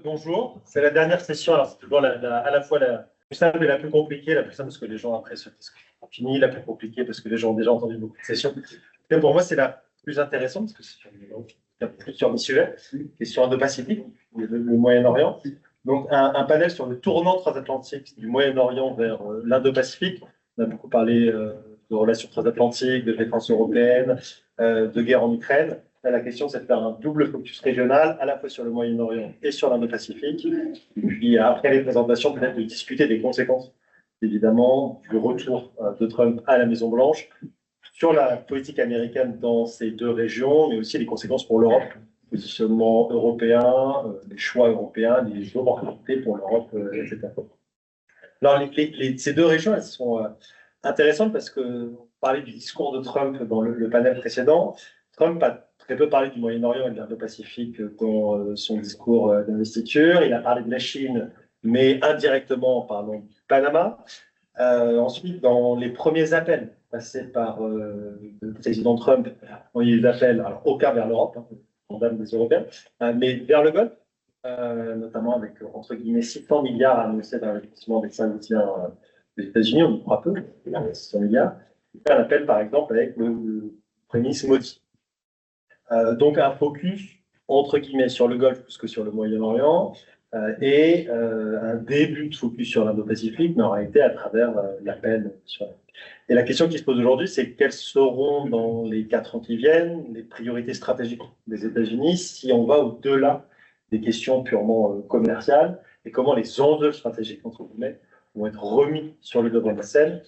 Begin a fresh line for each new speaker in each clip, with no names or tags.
Bonjour, c'est la dernière session. Alors, c'est toujours à la fois la plus simple et la plus compliquée. La plus simple parce que les gens après se disent qu'on finit, la plus compliquée parce que les gens ont déjà entendu beaucoup de sessions. Et pour moi, c'est la plus intéressante parce que c'est sur mes sujets, question Indo-Pacifique, le Moyen-Orient. Donc, un panel sur le tournant transatlantique du Moyen-Orient vers l'Indo-Pacifique. On a beaucoup parlé de relations transatlantiques, de défense européenne, de guerre en Ukraine. Là, la question, c'est de faire un double focus régional, à la fois sur le Moyen-Orient et sur l'Indo-Pacifique. Et puis, après les présentations, peut-être de discuter des conséquences, évidemment, du retour de Trump à la Maison-Blanche, sur la politique américaine dans ces deux régions, mais aussi les conséquences pour l'Europe, positionnement européen, les choix européens, les opportunités pour l'Europe, etc. Alors, ces deux régions, elles sont intéressantes parce qu'on parlait du discours de Trump dans le panel précédent. Trump a très peu parlé du Moyen-Orient et de l'Indo-Pacifique dans son discours d'investiture. Il a parlé de la Chine, mais indirectement en parlant du Panama. Ensuite, dans les premiers appels passés par le président Trump, il y a eu des appels, alors aucun vers l'Europe, en dame des Européens, mais vers le Golfe, notamment avec, entre guillemets, 600 milliards annoncés d'investissement des Saoudiens des États-Unis, on y croit peu, 600 milliards. Il y a un appel, par exemple, avec le Premier ministre Modi. Donc, un focus, entre guillemets, sur le Golfe plus que sur le Moyen-Orient, et un début de focus sur l'Indo-Pacifique, mais en réalité à travers l'appel sur. Et la question qui se pose aujourd'hui, c'est quelles seront dans les 4 ans qui viennent les priorités stratégiques des États-Unis si on va au-delà des questions purement commerciales et comment les enjeux stratégiques, entre guillemets, vont être remis sur le devant de la scène.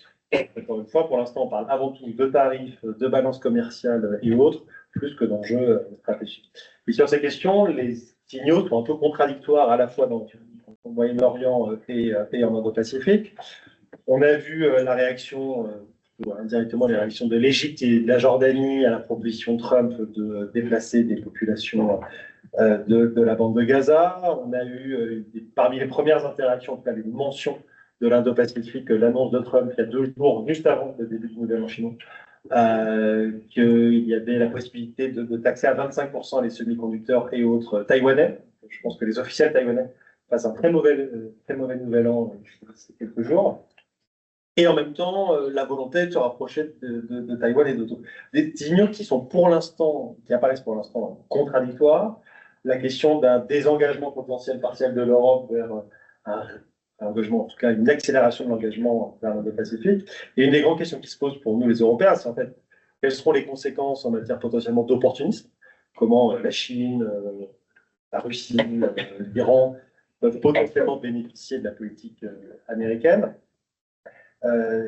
Encore une fois, pour l'instant, on parle avant tout de tarifs, de balance commerciale et autres, plus que d'enjeux stratégiques. Et sur ces questions, les signaux sont un peu contradictoires à la fois dans le Moyen-Orient et en Indo-Pacifique. On a vu la réaction, indirectement les réactions de l'Égypte et de la Jordanie à la proposition Trump de déplacer des populations de la bande de Gaza. On a eu, parmi les premières interactions, en tout cas les mentions de l'Indo-Pacifique, l'annonce de Trump il y a 2 jours, juste avant le début du Nouvel An chinois, qu'il y avait la possibilité de taxer à 25% les semi-conducteurs et autres taïwanais. Je pense que les officiels taïwanais passent un très mauvais Nouvel An ces quelques jours. Et en même temps, la volonté de se rapprocher de Taïwan et d'autres. Des signaux qui sont pour l'instant, qui apparaissent pour l'instant contradictoires. La question d'un désengagement potentiel partiel de l'Europe vers un engagement, en tout cas une accélération de l'engagement vers l'Indo-Pacifique. Et une des grandes questions qui se posent pour nous les Européens, c'est en fait quelles seront les conséquences en matière potentiellement d'opportunisme, comment la Chine, la Russie, l'Iran peuvent potentiellement bénéficier de la politique américaine.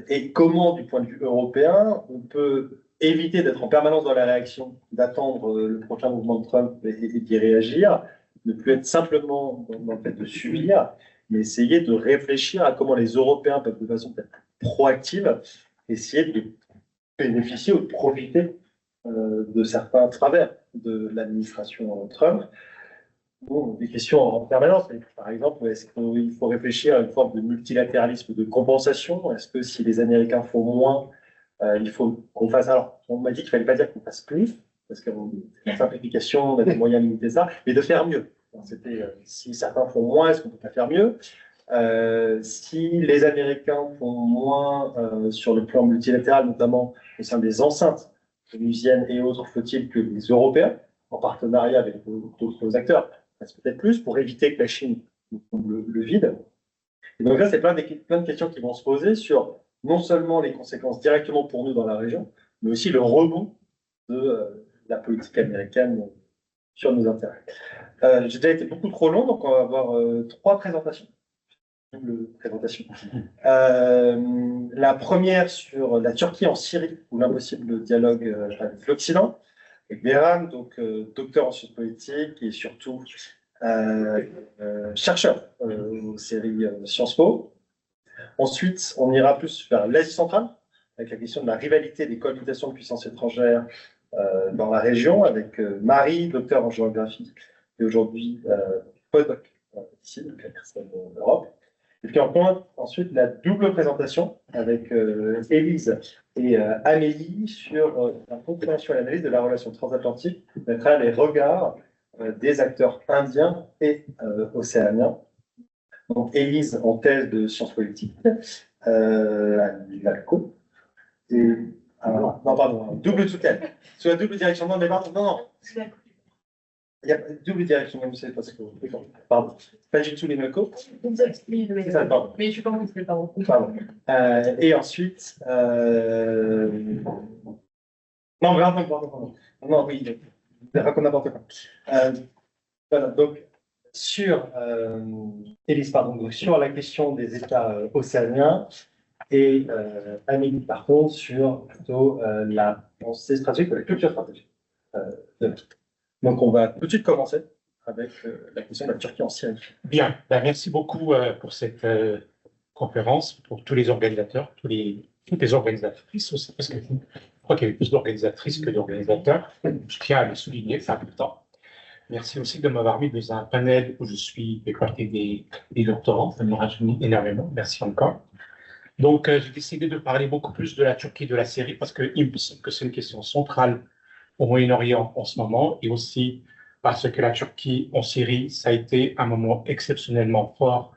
Et comment, du point de vue européen, on peut éviter d'être en permanence dans la réaction, d'attendre le prochain mouvement de Trump et d'y réagir, ne plus être simplement dans le fait de subir, mais essayer de réfléchir à comment les Européens peuvent, de façon peut-être proactive, essayer de bénéficier ou de profiter de certains travers de l'administration Trump. Bon, des questions en permanence. Par exemple, est-ce qu'il faut réfléchir à une forme de multilatéralisme de compensation? Est-ce que si les Américains font moins, il faut qu'on fasse. Alors, on m'a dit qu'il ne fallait pas dire qu'on fasse plus, parce que la simplification, on a des moyens de limiter ça, mais de faire mieux. C'était si certains font moins, est-ce qu'on ne peut pas faire mieux? Si les Américains font moins sur le plan multilatéral, notamment au sein des enceintes onusiennes et autres, faut-il que les Européens, en partenariat avec d'autres acteurs, fassent peut-être plus pour éviter que la Chine le vide? Et donc là, c'est plein de questions qui vont se poser sur non seulement les conséquences directement pour nous dans la région, mais aussi le rebond de la politique américaine sur nos intérêts. J'ai déjà été beaucoup trop long, donc on va avoir 3 présentations. La première sur la Turquie en Syrie, ou l'impossible dialogue avec l'Occident, avec Behram, donc docteur en sciences politiques et surtout chercheur aux séries Sciences Po. Ensuite, on ira plus vers l'Asie centrale, avec la question de la rivalité des cohabitations de puissances étrangères dans la région, avec Marie, docteur en géographie, et aujourd'hui postdoc ici, donc la personne de l'Europe. Et puis ensuite, la double présentation avec Élise et Amélie sur la compréhension et l'analyse de la relation transatlantique à travers les regards des acteurs indiens et océaniens. Donc, Élise en thèse de sciences politiques à l'ULALCO. Et, non, pardon, double tutelle. Sous la double direction. Non, mais pardon, non. Il y a double direction, même c'est parce que. Pardon. Pas du tout les locaux. C'est ça, pardon.
Mais je suis pas montré, pardon.
Pardon. Et ensuite. Non, pardon. Non, oui, raconte n'importe quoi. Voilà, donc, sur, Élise, pardon, donc, sur la question des États océaniens, et Amélie, par contre, sur plutôt la pensée stratégique ou la culture stratégique. Donc, on va tout de suite commencer avec la question de la Turquie en Syrie.
Bien, ben, merci beaucoup pour cette conférence, pour tous les organisateurs, toutes les organisatrices aussi, parce que je crois qu'il y avait plus d'organisatrices que d'organisateurs. Je tiens à le souligner, c'est important. Merci aussi de m'avoir mis dans un panel où je suis écarté des doctorants, ça me rajeunit énormément. Merci encore. Donc, j'ai décidé de parler beaucoup plus de la Turquie et de la Syrie parce qu'il me semble que c'est une question centrale au Moyen-Orient en ce moment et aussi parce que la Turquie en Syrie, ça a été un moment exceptionnellement fort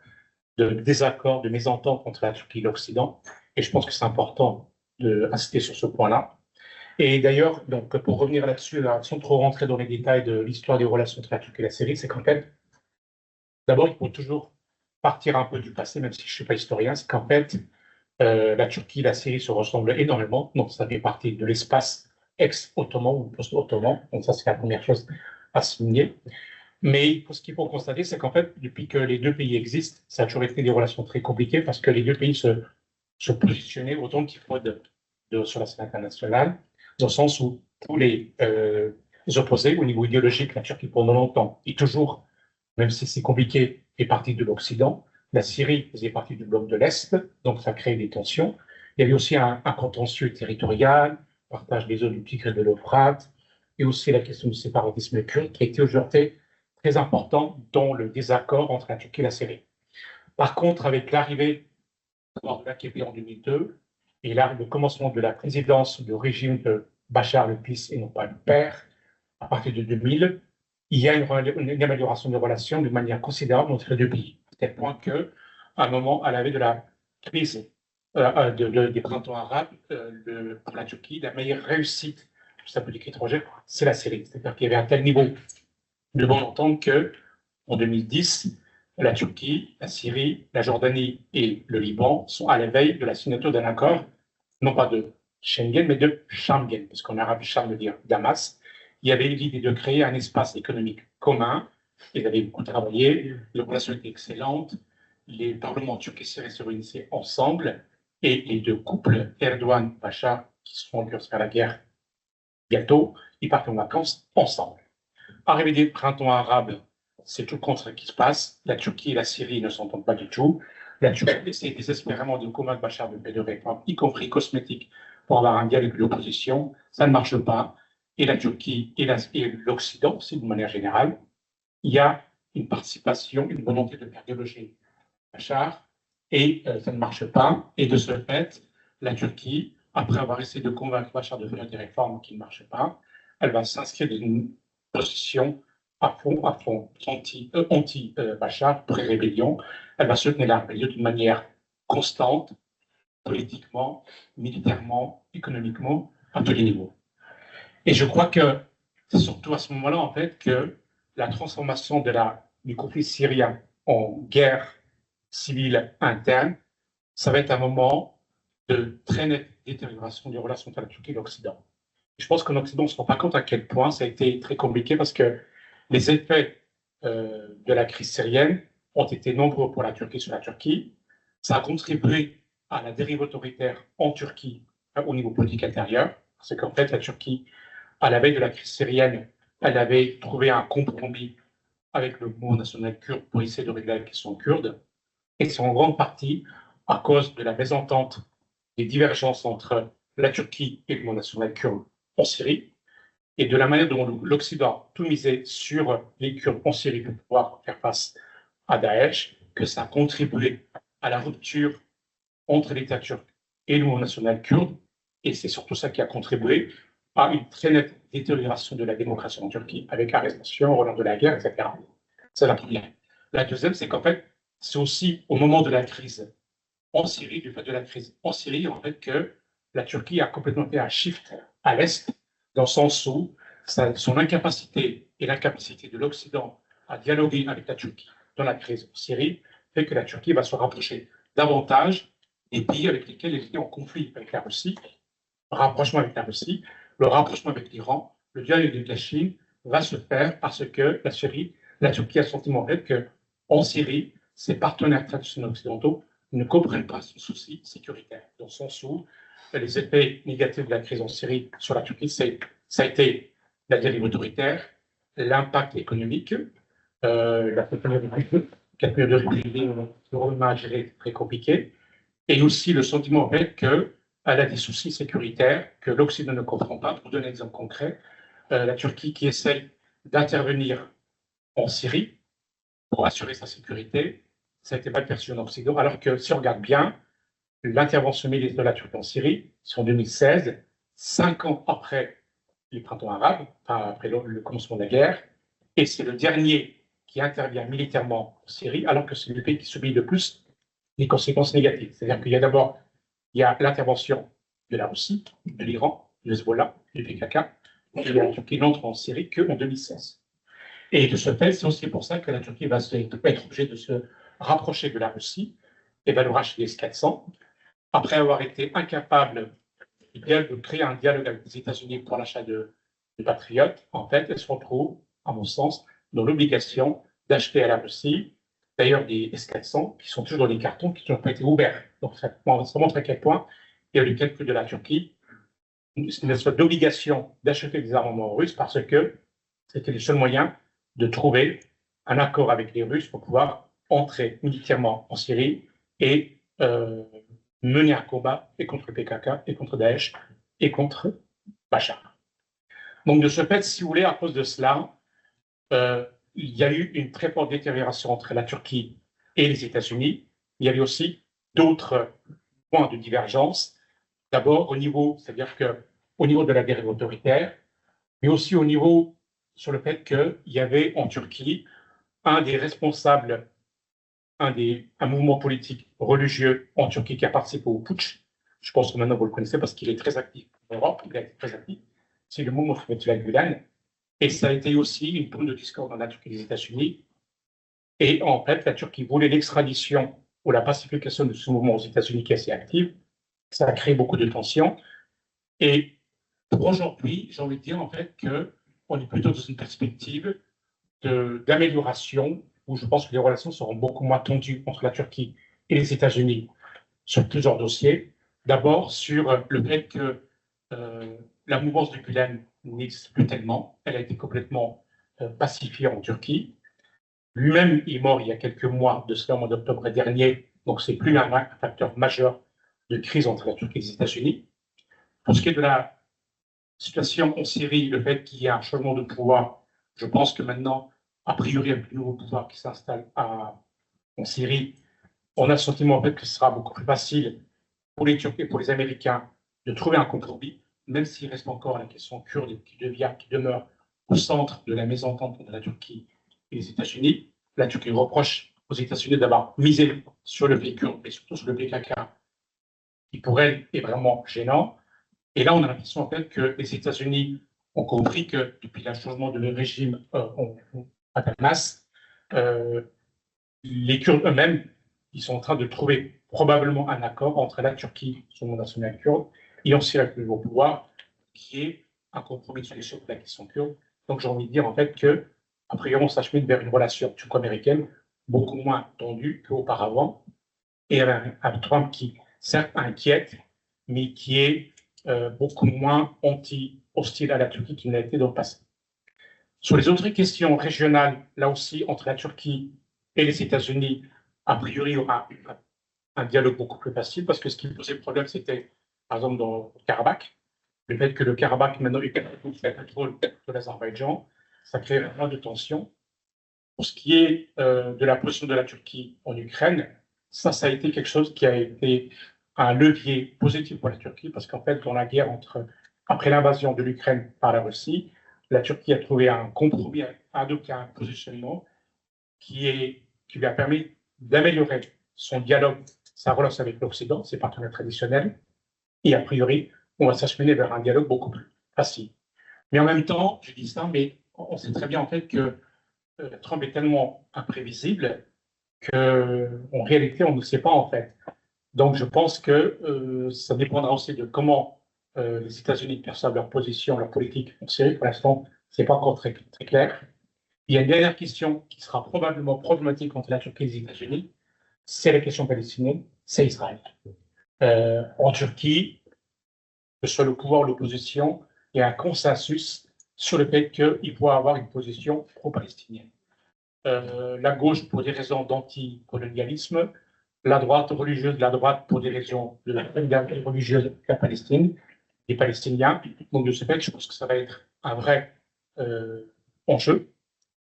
de désaccord, de mésentente entre la Turquie et l'Occident. Et je pense que c'est important d'insister sur ce point-là. Et d'ailleurs, donc, pour revenir là-dessus, là, sans trop rentrer dans les détails de l'histoire des relations entre la Turquie et la Syrie, c'est qu'en fait, d'abord, il faut toujours partir un peu du passé, même si je ne suis pas historien, c'est qu'en fait, la Turquie et la Syrie se ressemblent énormément. Donc, ça fait partie de l'espace ex-ottoman ou post-ottoman. Donc, ça, c'est la première chose à souligner. Mais ce qu'il faut constater, c'est qu'en fait, depuis que les deux pays existent, ça a toujours été des relations très compliquées parce que les deux pays se positionnaient autant qu'il faut sur la scène internationale, dans le sens où tous les opposés au niveau idéologique, la Turquie pendant longtemps, et toujours, même si c'est compliqué, fait partie de l'Occident. La Syrie faisait partie du bloc de l'Est, donc ça crée des tensions. Il y avait aussi un contentieux territorial, partage des eaux du Tigre et de l'Euphrate, et aussi la question du séparatisme kurde, qui a été aujourd'hui très important dans le désaccord entre la Turquie et la Syrie. Par contre, avec l'arrivée de l'AKP en 2002 et là, le commencement de la présidence du régime de Bachar le fils et non pas le père, à partir de 2000, il y a une amélioration des relations de manière considérable entre les deux pays. À tel point qu'à un moment, à la veille de la crise des printemps arabes, pour la Turquie, la meilleure réussite de sa politique étrangère, c'est la Syrie. C'est-à-dire qu'il y avait un tel niveau de bonne entente qu'en 2010, la Turquie, la Syrie, la Jordanie et le Liban sont à la veille de la signature d'un accord, non pas de Schengen, mais de Schengen, parce qu'en arabe, Sham veut dire Damas. Il y avait l'idée de créer un espace économique commun. Ils avaient beaucoup travaillé, les relations étaient excellentes, les parlements turcs et syriens se réunissaient ensemble, et les deux couples, Erdogan-Bachar, qui se font faire la guerre bientôt, ils partent en vacances ensemble. Arrivé des printemps arabes, c'est tout le contraire qui se passe. La Turquie et la Syrie ne s'entendent pas du tout. La Turquie essaie désespérément de combattre Bachar de paix de réforme, y compris cosmétique, pour avoir un dialogue avec l'opposition. Ça ne marche pas. Et la Turquie et l'Occident, aussi de manière générale, il y a une participation, une volonté de faire déloger Bachar, et ça ne marche pas. Et de ce fait, la Turquie, après avoir essayé de convaincre Bachar de faire des réformes qui ne marchent pas, elle va s'inscrire dans une position à fond anti-Bachar, pré-rébellion. Elle va soutenir la rébellion d'une manière constante, politiquement, militairement, économiquement, à tous les niveaux. Et je crois que c'est surtout à ce moment-là, en fait, que la transformation du conflit syrien en guerre civile interne, ça va être un moment de très nette détérioration des relations entre la Turquie et l'Occident. Je pense qu'en Occident, on ne se rend pas compte à quel point ça a été très compliqué parce que les effets de la crise syrienne ont été nombreux pour la Turquie sur la Turquie. Ça a contribué à la dérive autoritaire en Turquie au niveau politique intérieur, parce qu'en fait, la Turquie, à la veille de la crise syrienne, elle avait trouvé un compromis avec le mouvement national kurde pour essayer de régler la question kurde. Et c'est en grande partie à cause de la mésentente des divergences entre la Turquie et le mouvement national kurde en Syrie, et de la manière dont l'Occident a tout misé sur les Kurdes en Syrie pour pouvoir faire face à Daesh, que ça a contribué à la rupture entre l'État turc et le mouvement national kurde. Et c'est surtout ça qui a contribué à une très nette détérioration de la démocratie en Turquie, avec arrestation, relance de la guerre, etc. C'est la première. La deuxième, c'est qu'en fait, c'est aussi au moment de la crise en Syrie, du fait de la crise en Syrie, en fait, que la Turquie a complètement fait un shift à l'Est, dans le sens où son incapacité et l'incapacité de l'Occident à dialoguer avec la Turquie dans la crise en Syrie fait que la Turquie va se rapprocher davantage des pays avec lesquels elle était en conflit avec la Russie, rapprochement avec la Russie, le rapprochement avec l'Iran, le dialogue avec la Chine va se faire parce que la Turquie a le sentiment que en Syrie, ses partenaires traditionnels occidentaux ne comprennent pas son souci sécuritaire, dans le sens où les effets négatifs de la crise en Syrie sur la Turquie, ça a été la dérive autoritaire, l'impact économique, la période de régime à gérer très compliqué, et aussi le sentiment qu'elle a des soucis sécuritaires que l'Occident ne comprend pas. Pour donner un exemple concret, la Turquie qui essaye d'intervenir en Syrie pour assurer sa sécurité, ça a été mal perçu en Occident, alors que si on regarde bien, l'intervention militaire de la Turquie en Syrie, c'est en 2016, 5 ans après les printemps arabes, enfin après le commencement de la guerre, et c'est le dernier qui intervient militairement en Syrie, alors que c'est le pays qui subit le plus les conséquences négatives. C'est-à-dire qu'il y a d'abord l'intervention de la Russie, de l'Iran, du Hezbollah, du PKK, et la Turquie n'entre en Syrie qu'en 2016. Et de ce fait, c'est aussi pour ça que la Turquie va être obligée de se rapprocher de la Russie et va nous racheter les S-400, après avoir été incapable de créer un dialogue avec les États-Unis pour l'achat de patriotes. En fait, elle se retrouve, à mon sens, dans l'obligation d'acheter à la Russie, d'ailleurs des S-400 qui sont toujours dans les cartons, qui n'ont pas été ouverts. Donc ça montre à quel point il y a le calcul de la Turquie, une sorte d'obligation d'acheter des armements russes parce que c'était le seul moyen de trouver un accord avec les Russes pour pouvoir entrer militairement en Syrie et mener un combat et contre le PKK, et contre Daesh, et contre Bachar. Donc de ce fait, si vous voulez, à cause de cela, il y a eu une très forte détérioration entre la Turquie et les États-Unis. Il y avait aussi d'autres points de divergence. D'abord au niveau, c'est-à-dire qu'au niveau de la dérive autoritaire, mais aussi au niveau sur le fait qu'il y avait en Turquie un des responsables, un mouvement politique religieux en Turquie qui a participé au putsch. Je pense que maintenant vous le connaissez parce qu'il est très actif en Europe, il a été très actif. C'est le mouvement Fethullah Gulen. Et ça a été aussi une zone de discorde dans la Turquie et les États-Unis. Et en fait, la Turquie voulait l'extradition ou la pacification de ce mouvement aux États-Unis qui est assez actif. Ça a créé beaucoup de tensions. Et pour aujourd'hui, j'ai envie de dire en fait qu'on est plutôt dans une perspective d'amélioration où je pense que les relations seront beaucoup moins tendues entre la Turquie et les États-Unis sur plusieurs dossiers. D'abord, sur le fait que la mouvance de Gülen n'existe plus tellement. Elle a été complètement pacifiée en Turquie. Lui-même est mort il y a quelques mois, de cela au mois d'octobre dernier, donc c'est plus un facteur majeur de crise entre la Turquie et les États-Unis. Pour ce qui est de la situation en Syrie, le fait qu'il y ait un changement de pouvoir, je pense que maintenant, a priori, avec le nouveau pouvoir qui s'installe en Syrie, on a le sentiment en fait que ce sera beaucoup plus facile pour les Turcs et pour les Américains de trouver un compromis, même s'il reste encore la question kurde qui demeure au centre de la mésentente entre la Turquie et les États-Unis. La Turquie reproche aux États-Unis d'avoir misé sur le pays kurde et surtout sur le PKK, qui pour elle est vraiment gênant. Et là, on a l'impression en fait que les États-Unis ont compris que depuis le changement de régime à Damas, les Kurdes eux-mêmes, ils sont en train de trouver probablement un accord entre la Turquie, son monde national kurde, et aussi avec le nouveau pouvoir, qui est un compromis sur la question kurde. Donc j'ai envie de dire en fait que, a priori, on s'achemine vers une relation turco-américaine beaucoup moins tendue qu'auparavant, et avec un Trump qui, certes, inquiète, mais qui est beaucoup moins hostile à la Turquie qu'il n'a été dans le passé. Sur les autres questions régionales, là aussi, entre la Turquie et les États-Unis, a priori, il y aura un dialogue beaucoup plus facile parce que ce qui posait problème, c'était, par exemple, dans le Karabakh, le fait que le Karabakh, maintenant, est sous le contrôle de l'Azerbaïdjan, ça crée vraiment de tensions. Pour ce qui est de la position de la Turquie en Ukraine, ça a été quelque chose qui a été un levier positif pour la Turquie parce qu'en fait, dans la guerre entre après l'invasion de l'Ukraine par la Russie, la Turquie a trouvé un compromis, a adopté un positionnement qui lui a permis d'améliorer son dialogue, sa relation avec l'Occident, ses partenaires traditionnels, et a priori, on va s'acheminer vers un dialogue beaucoup plus facile. Mais en même temps, je dis ça, mais on sait très bien en fait que Trump est tellement imprévisible qu'en réalité, on ne sait pas en fait. Donc, je pense que ça dépendra aussi de comment les États-Unis perçoivent leur position, leur politique en Syrie. Pour l'instant, ce n'est pas encore très, très clair. Il y a une dernière question qui sera probablement problématique entre la Turquie et les États-Unis, c'est la question palestinienne, c'est Israël. En Turquie, que ce soit le pouvoir ou l'opposition, il y a un consensus sur le fait qu'il faut avoir une position pro-palestinienne. La gauche pour des raisons d'anticolonialisme, la droite religieuse, la droite pour des raisons de la solidarité religieuse de la Palestine, des Palestiniens. Donc de ce fait, je pense que ça va être un vrai enjeu.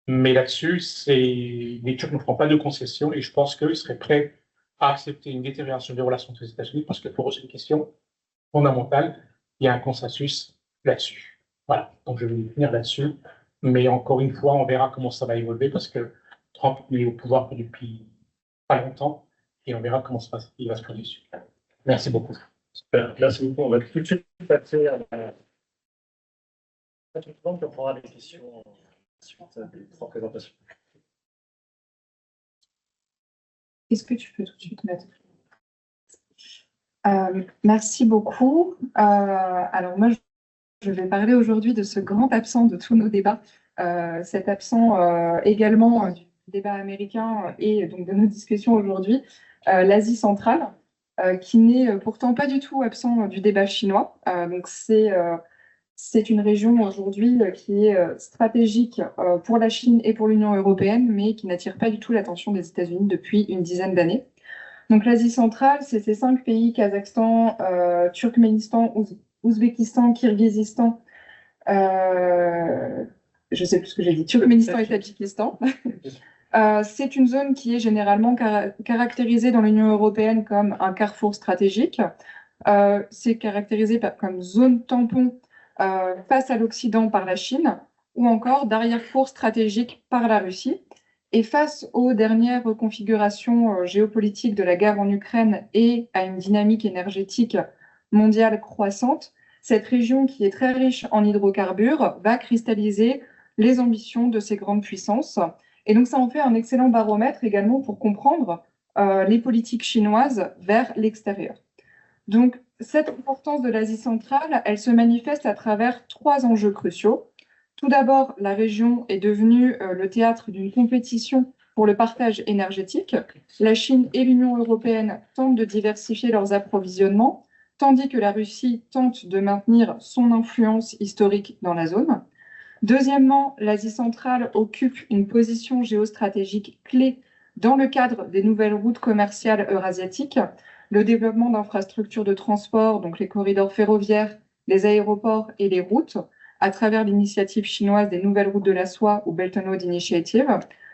Mais là-dessus, les Turcs ne feront pas de concessions et je pense qu'ils seraient prêts à accepter une détérioration des relations entre les États-Unis parce que pour eux, c'est une question fondamentale. Il y a un consensus là-dessus. Voilà, donc je vais finir là-dessus. Mais encore une fois, on verra comment ça va évoluer parce que Trump est au pouvoir depuis pas longtemps et on verra comment il va se produire. Merci beaucoup.
Super, merci beaucoup. On va tout de suite passer à la on prendra les questions suite des trois présentations.
Est-ce que tu peux tout de suite mettre merci beaucoup. Alors moi, je vais parler aujourd'hui de ce grand absent de tous nos débats, cet absent également du débat américain et donc de nos discussions aujourd'hui, l'Asie centrale, qui n'est pourtant pas du tout absent du débat chinois. Donc c'est une région aujourd'hui qui est stratégique pour la Chine et pour l'Union européenne, mais qui n'attire pas du tout l'attention des États-Unis depuis une dizaine d'années. Donc l'Asie centrale, c'est ces 5 pays, Kazakhstan, Turkménistan, Ouzbékistan, Kirghizistan, je ne sais plus ce que j'ai dit, Turkménistan et Tadjikistan. C'est une zone qui est généralement caractérisée dans l'Union européenne comme un carrefour stratégique. C'est caractérisé comme zone tampon face à l'Occident par la Chine ou encore d'arrière-cour stratégique par la Russie. Et face aux dernières configurations géopolitiques de la guerre en Ukraine et à une dynamique énergétique mondiale croissante, cette région qui est très riche en hydrocarbures va cristalliser les ambitions de ces grandes puissances. Et donc ça en fait un excellent baromètre également pour comprendre les politiques chinoises vers l'extérieur. Donc cette importance de l'Asie centrale, elle se manifeste à travers 3 enjeux cruciaux. Tout d'abord, la région est devenue le théâtre d'une compétition pour le partage énergétique. La Chine et l'Union européenne tentent de diversifier leurs approvisionnements, tandis que la Russie tente de maintenir son influence historique dans la zone. Deuxièmement, l'Asie centrale occupe une position géostratégique clé dans le cadre des nouvelles routes commerciales eurasiatiques, le développement d'infrastructures de transport, donc les corridors ferroviaires, les aéroports et les routes, à travers l'initiative chinoise des nouvelles routes de la soie ou Belt and Road Initiative,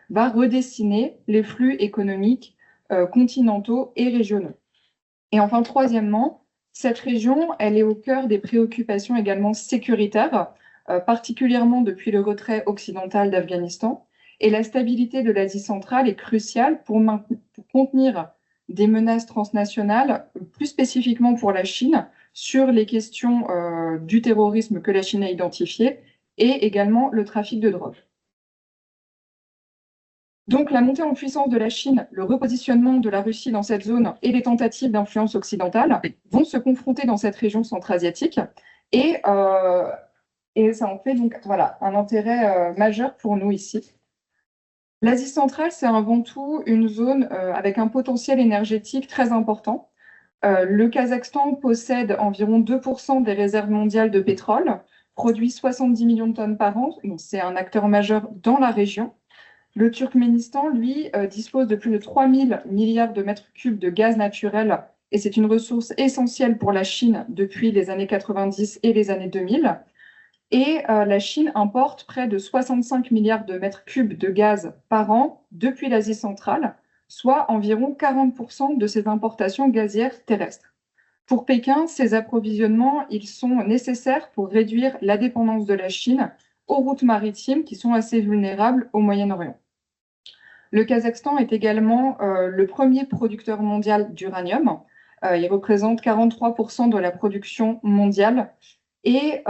va redessiner les flux économiques continentaux et régionaux. Et enfin, troisièmement, cette région, elle est au cœur des préoccupations également sécuritaires, particulièrement depuis le retrait occidental d'Afghanistan. Et la stabilité de l'Asie centrale est cruciale pour contenir des menaces transnationales, plus spécifiquement pour la Chine, sur les questions du terrorisme que la Chine a identifié et également le trafic de drogue. Donc la montée en puissance de la Chine, le repositionnement de la Russie dans cette zone et les tentatives d'influence occidentale vont se confronter dans cette région centra-asiatique et ça en fait donc voilà, un intérêt majeur pour nous ici. L'Asie centrale, c'est avant tout une zone avec un potentiel énergétique très important. Le Kazakhstan possède environ 2% des réserves mondiales de pétrole, produit 70 millions de tonnes par an, donc c'est un acteur majeur dans la région. Le Turkménistan, lui, dispose de plus de 3000 milliards de mètres cubes de gaz naturel et c'est une ressource essentielle pour la Chine depuis les années 90 et les années 2000. Et la Chine importe près de 65 milliards de mètres cubes de gaz par an depuis l'Asie centrale, soit environ 40% de ses importations gazières terrestres. Pour Pékin, ces approvisionnements, ils sont nécessaires pour réduire la dépendance de la Chine aux routes maritimes qui sont assez vulnérables au Moyen-Orient. Le Kazakhstan est également le premier producteur mondial d'uranium. Il représente 43% de la production mondiale. Et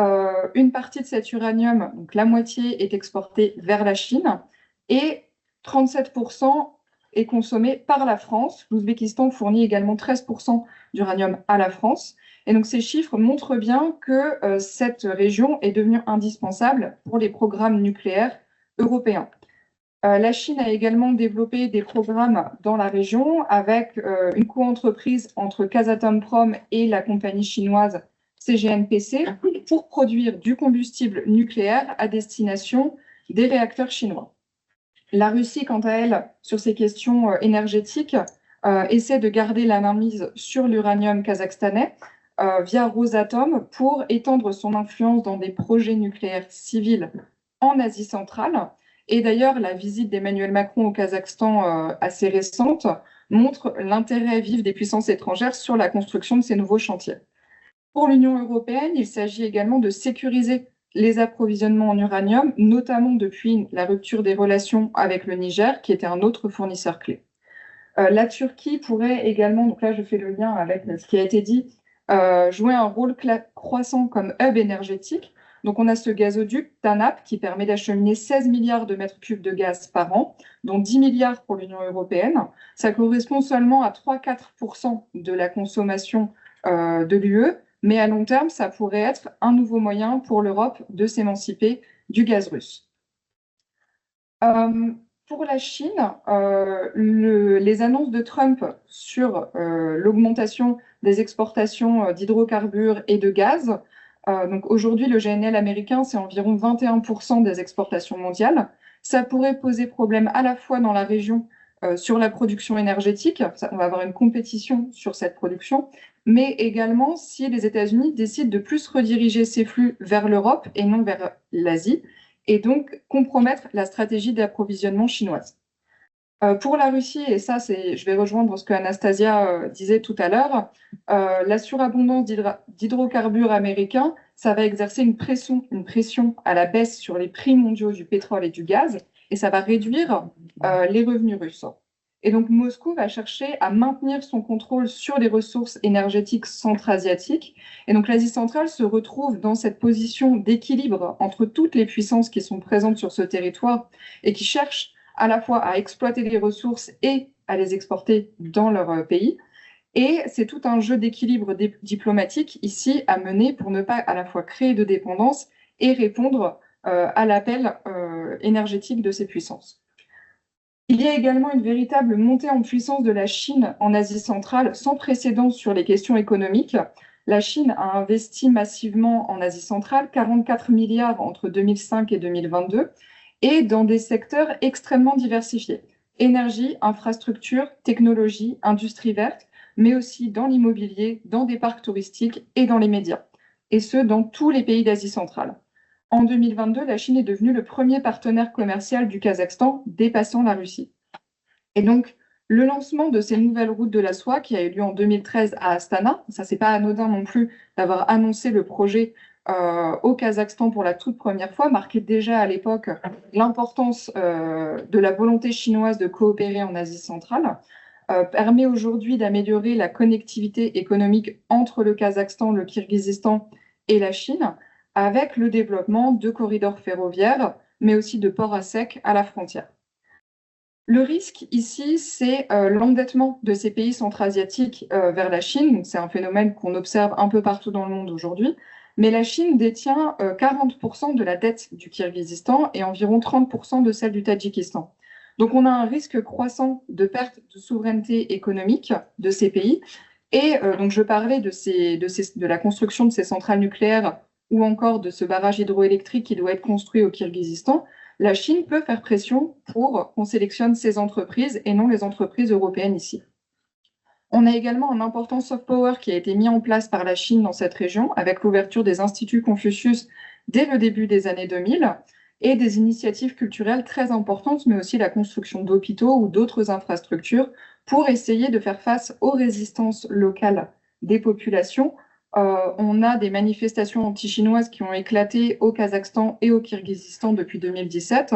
une partie de cet uranium, donc la moitié, est exportée vers la Chine et 37% est consommé par la France. L'Ouzbékistan fournit également 13% d'uranium à la France. Et donc ces chiffres montrent bien que cette région est devenue indispensable pour les programmes nucléaires européens. La Chine a également développé des programmes dans la région avec une coentreprise entre Kazatomprom et la compagnie chinoise CGNPC pour produire du combustible nucléaire à destination des réacteurs chinois. La Russie, quant à elle, sur ces questions énergétiques, essaie de garder la mainmise sur l'uranium kazakhstanais via Rosatom pour étendre son influence dans des projets nucléaires civils en Asie centrale. Et d'ailleurs, la visite d'Emmanuel Macron au Kazakhstan assez récente montre l'intérêt vif des puissances étrangères sur la construction de ces nouveaux chantiers. Pour l'Union européenne, il s'agit également de sécuriser les approvisionnements en uranium, notamment depuis la rupture des relations avec le Niger, qui était un autre fournisseur clé. La Turquie pourrait également, donc là je fais le lien avec ce qui a été dit, jouer un rôle croissant comme hub énergétique. Donc on a ce gazoduc TANAP qui permet d'acheminer 16 milliards de mètres cubes de gaz par an, dont 10 milliards pour l'Union européenne. Ça correspond seulement à 3-4% de la consommation de l'UE, mais à long terme, ça pourrait être un nouveau moyen pour l'Europe de s'émanciper du gaz russe. Pour la Chine, les annonces de Trump sur l'augmentation des exportations d'hydrocarbures et de gaz, donc aujourd'hui, le GNL américain, c'est environ 21% des exportations mondiales. Ça pourrait poser problème à la fois dans la région sur la production énergétique, on va avoir une compétition sur cette production, mais également si les États-Unis décident de plus rediriger ces flux vers l'Europe et non vers l'Asie, et donc compromettre la stratégie d'approvisionnement chinoise. Pour la Russie, et ça, je vais rejoindre ce que Anastasia disait tout à l'heure, la surabondance d'hydrocarbures américains, ça va exercer une pression à la baisse sur les prix mondiaux du pétrole et du gaz, et ça va réduire les revenus russes. Et donc Moscou va chercher à maintenir son contrôle sur les ressources énergétiques centra-asiatiques. Et donc l'Asie centrale se retrouve dans cette position d'équilibre entre toutes les puissances qui sont présentes sur ce territoire et qui cherchent à la fois à exploiter les ressources et à les exporter dans leur pays. Et c'est tout un jeu d'équilibre diplomatique ici à mener pour ne pas à la fois créer de dépendance et répondre à l'appel énergétique de ces puissances. Il y a également une véritable montée en puissance de la Chine en Asie centrale sans précédent sur les questions économiques. La Chine a investi massivement en Asie centrale, 44 milliards entre 2005 et 2022, et dans des secteurs extrêmement diversifiés. Énergie, infrastructure, technologie, industrie verte, mais aussi dans l'immobilier, dans des parcs touristiques et dans les médias. Et ce, dans tous les pays d'Asie centrale. En 2022, la Chine est devenue le premier partenaire commercial du Kazakhstan, dépassant la Russie. Et donc, le lancement de ces nouvelles routes de la soie, qui a eu lieu en 2013 à Astana, ça c'est pas anodin non plus d'avoir annoncé le projet au Kazakhstan pour la toute première fois, marquait déjà à l'époque l'importance de la volonté chinoise de coopérer en Asie centrale, permet aujourd'hui d'améliorer la connectivité économique entre le Kazakhstan, le Kirghizistan et la Chine, avec le développement de corridors ferroviaires, mais aussi de ports à sec à la frontière. Le risque ici, c'est l'endettement de ces pays centra-asiatiques vers la Chine. C'est un phénomène qu'on observe un peu partout dans le monde aujourd'hui. Mais la Chine détient 40% de la dette du Kirghizistan et environ 30% de celle du Tadjikistan. Donc on a un risque croissant de perte de souveraineté économique de ces pays. Et donc je parlais de la construction de ces centrales nucléaires ou encore de ce barrage hydroélectrique qui doit être construit au Kirghizistan. La Chine peut faire pression pour qu'on sélectionne ces entreprises et non les entreprises européennes ici. On a également un important soft power qui a été mis en place par la Chine dans cette région avec l'ouverture des instituts Confucius dès le début des années 2000 et des initiatives culturelles très importantes, mais aussi la construction d'hôpitaux ou d'autres infrastructures pour essayer de faire face aux résistances locales des populations. On a des manifestations anti-chinoises qui ont éclaté au Kazakhstan et au Kirghizistan depuis 2017,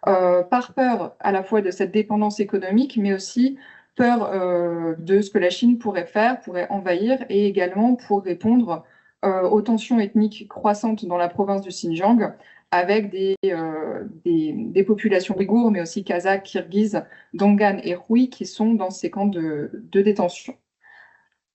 par peur à la fois de cette dépendance économique, mais aussi peur de ce que la Chine pourrait faire, pourrait envahir, et également pour répondre aux tensions ethniques croissantes dans la province du Xinjiang, avec des populations ouïghours, mais aussi kazakhs, kirghizes, donghanes et rouis qui sont dans ces camps de détention.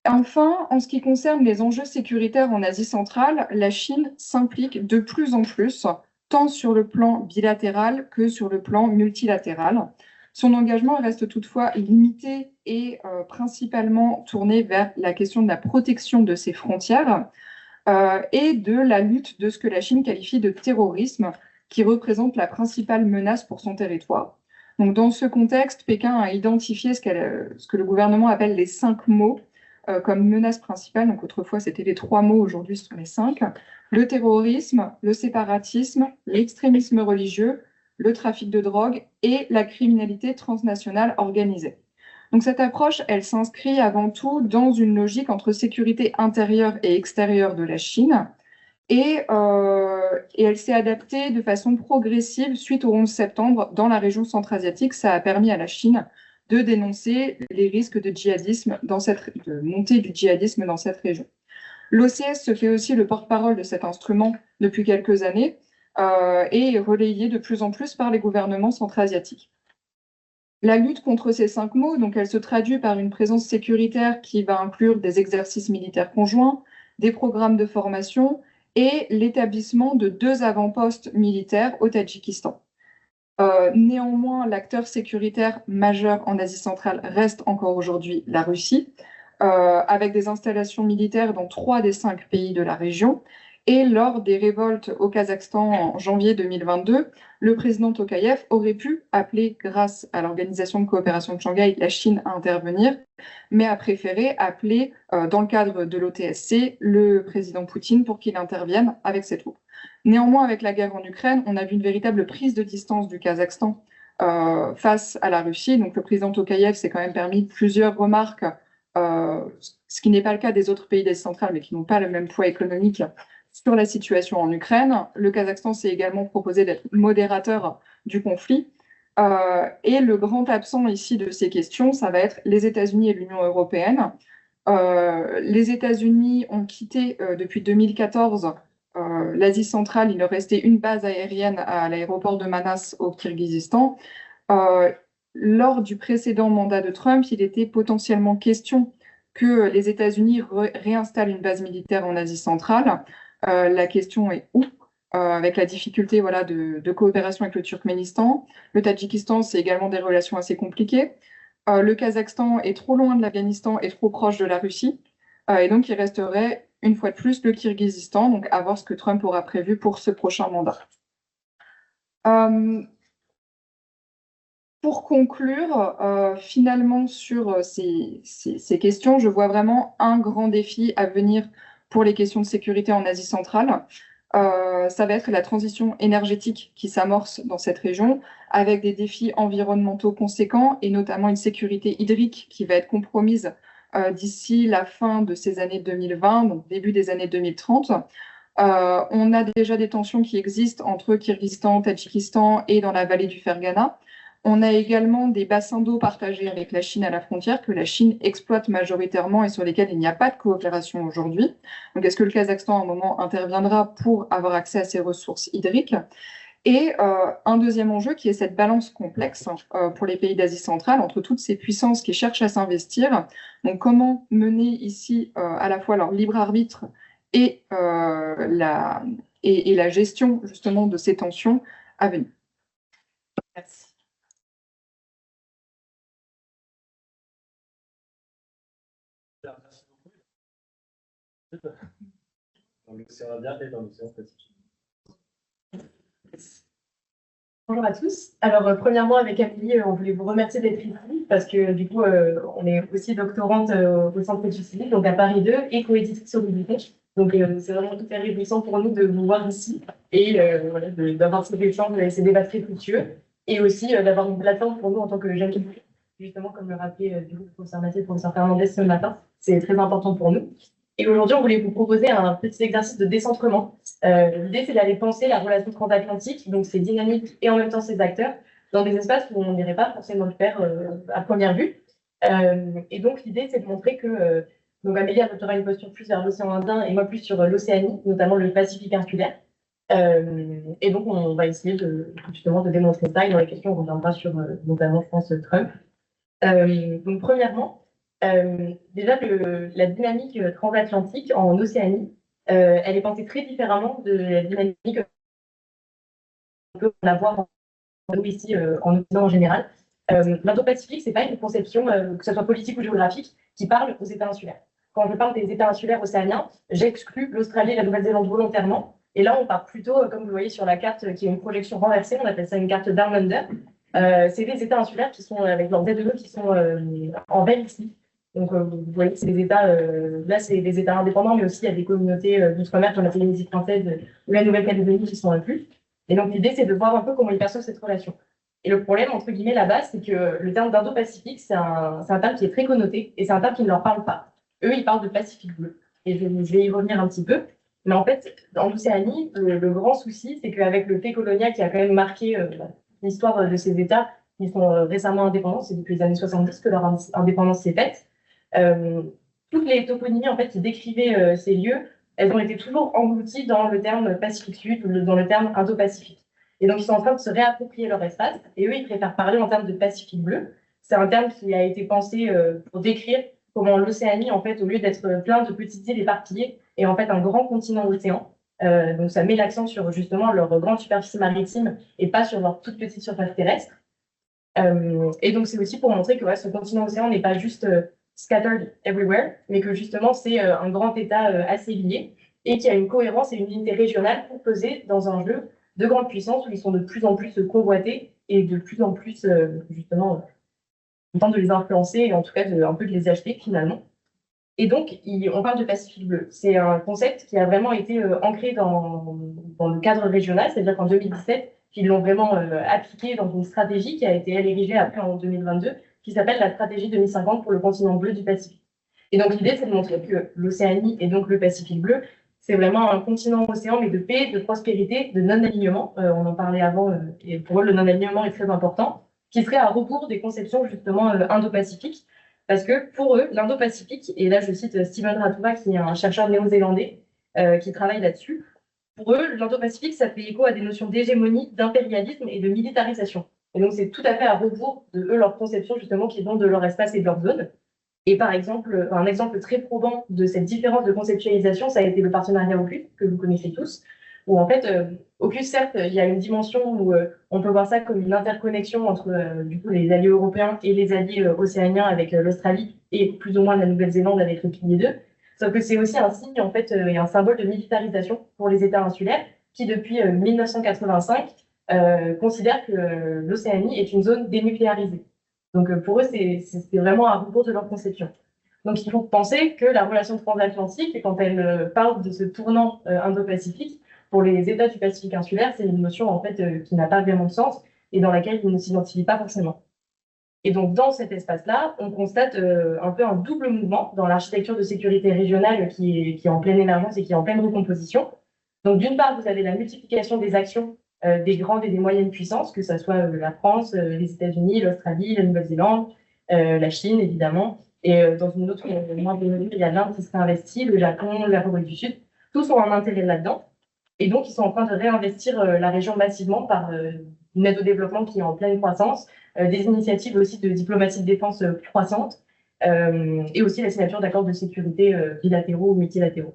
Enfin, en ce qui concerne les enjeux sécuritaires en Asie centrale, la Chine s'implique de plus en plus, tant sur le plan bilatéral que sur le plan multilatéral. Son engagement reste toutefois limité et principalement tourné vers la question de la protection de ses frontières et de la lutte de ce que la Chine qualifie de terrorisme, qui représente la principale menace pour son territoire. Donc, dans ce contexte, Pékin a identifié ce que le gouvernement appelle les 5 mots comme menace principale. Donc, autrefois, c'était les 3 mots, aujourd'hui, ce sont les 5. Le terrorisme, le séparatisme, l'extrémisme religieux, le trafic de drogue et la criminalité transnationale organisée. Donc, cette approche, elle s'inscrit avant tout dans une logique entre sécurité intérieure et extérieure de la Chine. Et elle s'est adaptée de façon progressive suite au 11 septembre dans la région centra-asiatique. Ça a permis à la Chine de dénoncer les risques de djihadisme de montée du djihadisme dans cette région. L'OCS se fait aussi le porte-parole de cet instrument depuis quelques années et est relayé de plus en plus par les gouvernements centra-asiatiques. La lutte contre ces 5 mots, donc elle se traduit par une présence sécuritaire qui va inclure des exercices militaires conjoints, des programmes de formation et l'établissement de 2 avant-postes militaires au Tadjikistan. Néanmoins, l'acteur sécuritaire majeur en Asie centrale reste encore aujourd'hui la Russie, avec des installations militaires dans 3 des 5 pays de la région. Et lors des révoltes au Kazakhstan en janvier 2022, le président Tokayev aurait pu appeler, grâce à l'Organisation de coopération de Shanghai, la Chine à intervenir, mais a préféré appeler, dans le cadre de l'OTSC, le président Poutine pour qu'il intervienne avec ses troupes. Néanmoins, avec la guerre en Ukraine, on a vu une véritable prise de distance du Kazakhstan face à la Russie. Donc le président Tokayev s'est quand même permis plusieurs remarques, ce qui n'est pas le cas des autres pays d'Asie centrale, mais qui n'ont pas le même poids économique sur la situation en Ukraine. Le Kazakhstan s'est également proposé d'être modérateur du conflit. Et le grand absent ici de ces questions, ça va être les États-Unis et l'Union européenne. Les États-Unis ont quitté depuis 2014 l'Asie centrale. Il leur restait une base aérienne à l'aéroport de Manas au Kirghizistan. Lors du précédent mandat de Trump, il était potentiellement question que les États-Unis réinstallent une base militaire en Asie centrale. La question est où, avec la difficulté de coopération avec le Turkménistan. Le Tadjikistan, c'est également des relations assez compliquées. Le Kazakhstan est trop loin de l'Afghanistan et trop proche de la Russie. Et donc, il resterait, une fois de plus, le Kirghizistan. Donc, à voir ce que Trump aura prévu pour ce prochain mandat. Pour conclure, finalement, sur ces questions, je vois vraiment un grand défi à venir pour les questions de sécurité en Asie centrale. Ça va être la transition énergétique qui s'amorce dans cette région, avec des défis environnementaux conséquents et notamment une sécurité hydrique qui va être compromise d'ici la fin de ces années 2020, donc début des années 2030. On a déjà des tensions qui existent entre Kirghizistan, Tadjikistan et dans la vallée du Fergana. On a également des bassins d'eau partagés avec la Chine à la frontière que la Chine exploite majoritairement et sur lesquels il n'y a pas de coopération aujourd'hui. Donc, est-ce que le Kazakhstan, à un moment, interviendra pour avoir accès à ces ressources hydriques? Et un deuxième enjeu qui est cette balance complexe pour les pays d'Asie centrale entre toutes ces puissances qui cherchent à s'investir. Donc, comment mener ici à la fois leur libre arbitre et la gestion justement de ces tensions à venir. Merci.
Merci beaucoup. Dans l'océan Indien et dans l'océan Pacifique.
Bonjour à tous. Alors, premièrement, avec Amélie, on voulait vous remercier d'être ici parce que du coup, on est aussi doctorante au Centre du Civil, donc à Paris 2, et coéditrice au Mobilité. Donc, c'est vraiment hyper réjouissant pour nous de vous voir ici et d'avoir ces échanges et ces débats très fructueux, et aussi d'avoir une plateforme pour nous en tant que jeunes justement, comme le rappelait du coup, le professeur Mathé, le professeur Fernandez ce matin, c'est très important pour nous. Et aujourd'hui, on voulait vous proposer un petit exercice de décentrement. L'idée, c'est d'aller penser la relation transatlantique, donc ses dynamiques et en même temps ses acteurs, dans des espaces où on n'irait pas forcément le faire à première vue. Et donc, l'idée, c'est de montrer que donc Amélie adoptera une posture plus vers l'océan Indien et moi plus sur l'Océanie, notamment le Pacifique insulaire. Et donc, on va essayer justement de démontrer ça. Et dans les questions, on reviendra sur notamment, je pense, Trump. Donc, premièrement, déjà, la dynamique transatlantique en Océanie, elle est pensée très différemment de la dynamique qu'on peut avoir ici en Occident en général. L'Indo-Pacifique, c'est pas une conception, que ce soit politique ou géographique, qui parle aux États insulaires. Quand je parle des États insulaires océaniens, j'exclus l'Australie et la Nouvelle-Zélande volontairement. Et là, on part plutôt, comme vous le voyez sur la carte, qui est une projection renversée, on appelle ça une carte Down Under. C'est des États insulaires qui sont, avec leurs ZEE, qui sont en vert ici. Donc, vous voyez, c'est des États, là, c'est des États indépendants, mais aussi il y a des communautés d'outre-mer, comme la Polynésie française ou la Nouvelle-Calédonie, qui sont inclus. Et donc, l'idée, c'est de voir un peu comment ils perçoivent cette relation. Et le problème, entre guillemets, là-bas, c'est que le terme d'Indo-Pacifique, c'est un terme qui est très connoté et c'est un terme qui ne leur parle pas. Eux, ils parlent de Pacifique bleu. Et je vais y revenir un petit peu. Mais en fait, en Océanie, le grand souci, c'est qu'avec le fait colonial qui a quand même marqué l'histoire de ces États qui sont récemment indépendants, c'est depuis les années 70 que leur indépendance s'est faite, toutes les toponymies en fait, qui décrivaient ces lieux, elles ont été toujours englouties dans le terme Pacifique Sud ou dans le terme Indo-Pacifique. Et donc, ils sont en train de se réapproprier leur espace. Et eux, ils préfèrent parler en termes de Pacifique bleu. C'est un terme qui a été pensé pour décrire comment l'Océanie, en fait, au lieu d'être plein de petites îles éparpillées, est en fait un grand continent océan. Donc, ça met l'accent sur justement leur grande superficie maritime et pas sur leur toute petite surface terrestre. Et donc, c'est aussi pour montrer que ouais, ce continent océan n'est pas juste scattered everywhere, mais que justement, c'est un grand État assez lié et qui a une cohérence et une unité régionale pour peser dans un jeu de grande puissance où ils sont de plus en plus convoités et de plus en plus, justement, on tente de les influencer et en tout cas un peu de les acheter finalement. Et donc, on parle de Pacifique bleu. C'est un concept qui a vraiment été ancré dans le cadre régional, c'est-à-dire qu'en 2017, ils l'ont vraiment appliqué dans une stratégie qui a été érigée après en 2022, qui s'appelle la stratégie 2050 pour le continent bleu du Pacifique. Et donc, l'idée, c'est de montrer que l'Océanie et donc le Pacifique bleu, c'est vraiment un continent océan, mais de paix, de prospérité, de non-alignement. On en parlait avant, et pour eux, le non-alignement est très important, qui serait à rebours des conceptions justement indo-pacifiques. Parce que pour eux, l'Indo-Pacifique, et là je cite Steven Ratuva, qui est un chercheur néo-zélandais qui travaille là-dessus, pour eux, l'Indo-Pacifique, ça fait écho à des notions d'hégémonie, d'impérialisme et de militarisation. Et donc c'est tout à fait à rebours de eux, leur conception justement qui vont de leur espace et de leur zone. Et par exemple, un exemple très probant de cette différence de conceptualisation, ça a été le partenariat AUKUS, que vous connaissez tous, où en fait, AUKUS, certes, il y a une dimension où on peut voir ça comme une interconnexion entre du coup, les alliés européens et les alliés océaniens avec l'Australie et plus ou moins la Nouvelle-Zélande avec le pilier 2. Sauf que c'est aussi un signe en fait, et un symbole de militarisation pour les États insulaires qui, depuis 1985, considèrent que l'Océanie est une zone dénucléarisée. Donc pour eux, c'est vraiment à rebours de leur conception. Donc il faut penser que la relation transatlantique, quand elle parle de ce tournant indo-pacifique, pour les États du Pacifique insulaire, c'est une notion en fait qui n'a pas vraiment de sens et dans laquelle ils ne s'identifient pas forcément. Et donc dans cet espace-là, on constate un peu un double mouvement dans l'architecture de sécurité régionale qui est en pleine émergence et qui est en pleine recomposition. Donc d'une part, vous avez la multiplication des actions des grandes et des moyennes puissances, que ce soit la France, les États-Unis, l'Australie, la Nouvelle-Zélande, la Chine évidemment, et dans une autre moindre mesure, il y a l'Inde qui serait investie, le Japon, la Corée du Sud, tous ont un intérêt là-dedans. Et donc, ils sont en train de réinvestir la région massivement par une aide au développement qui est en pleine croissance, des initiatives aussi de diplomatie de défense croissantes, et aussi la signature d'accords de sécurité bilatéraux ou multilatéraux.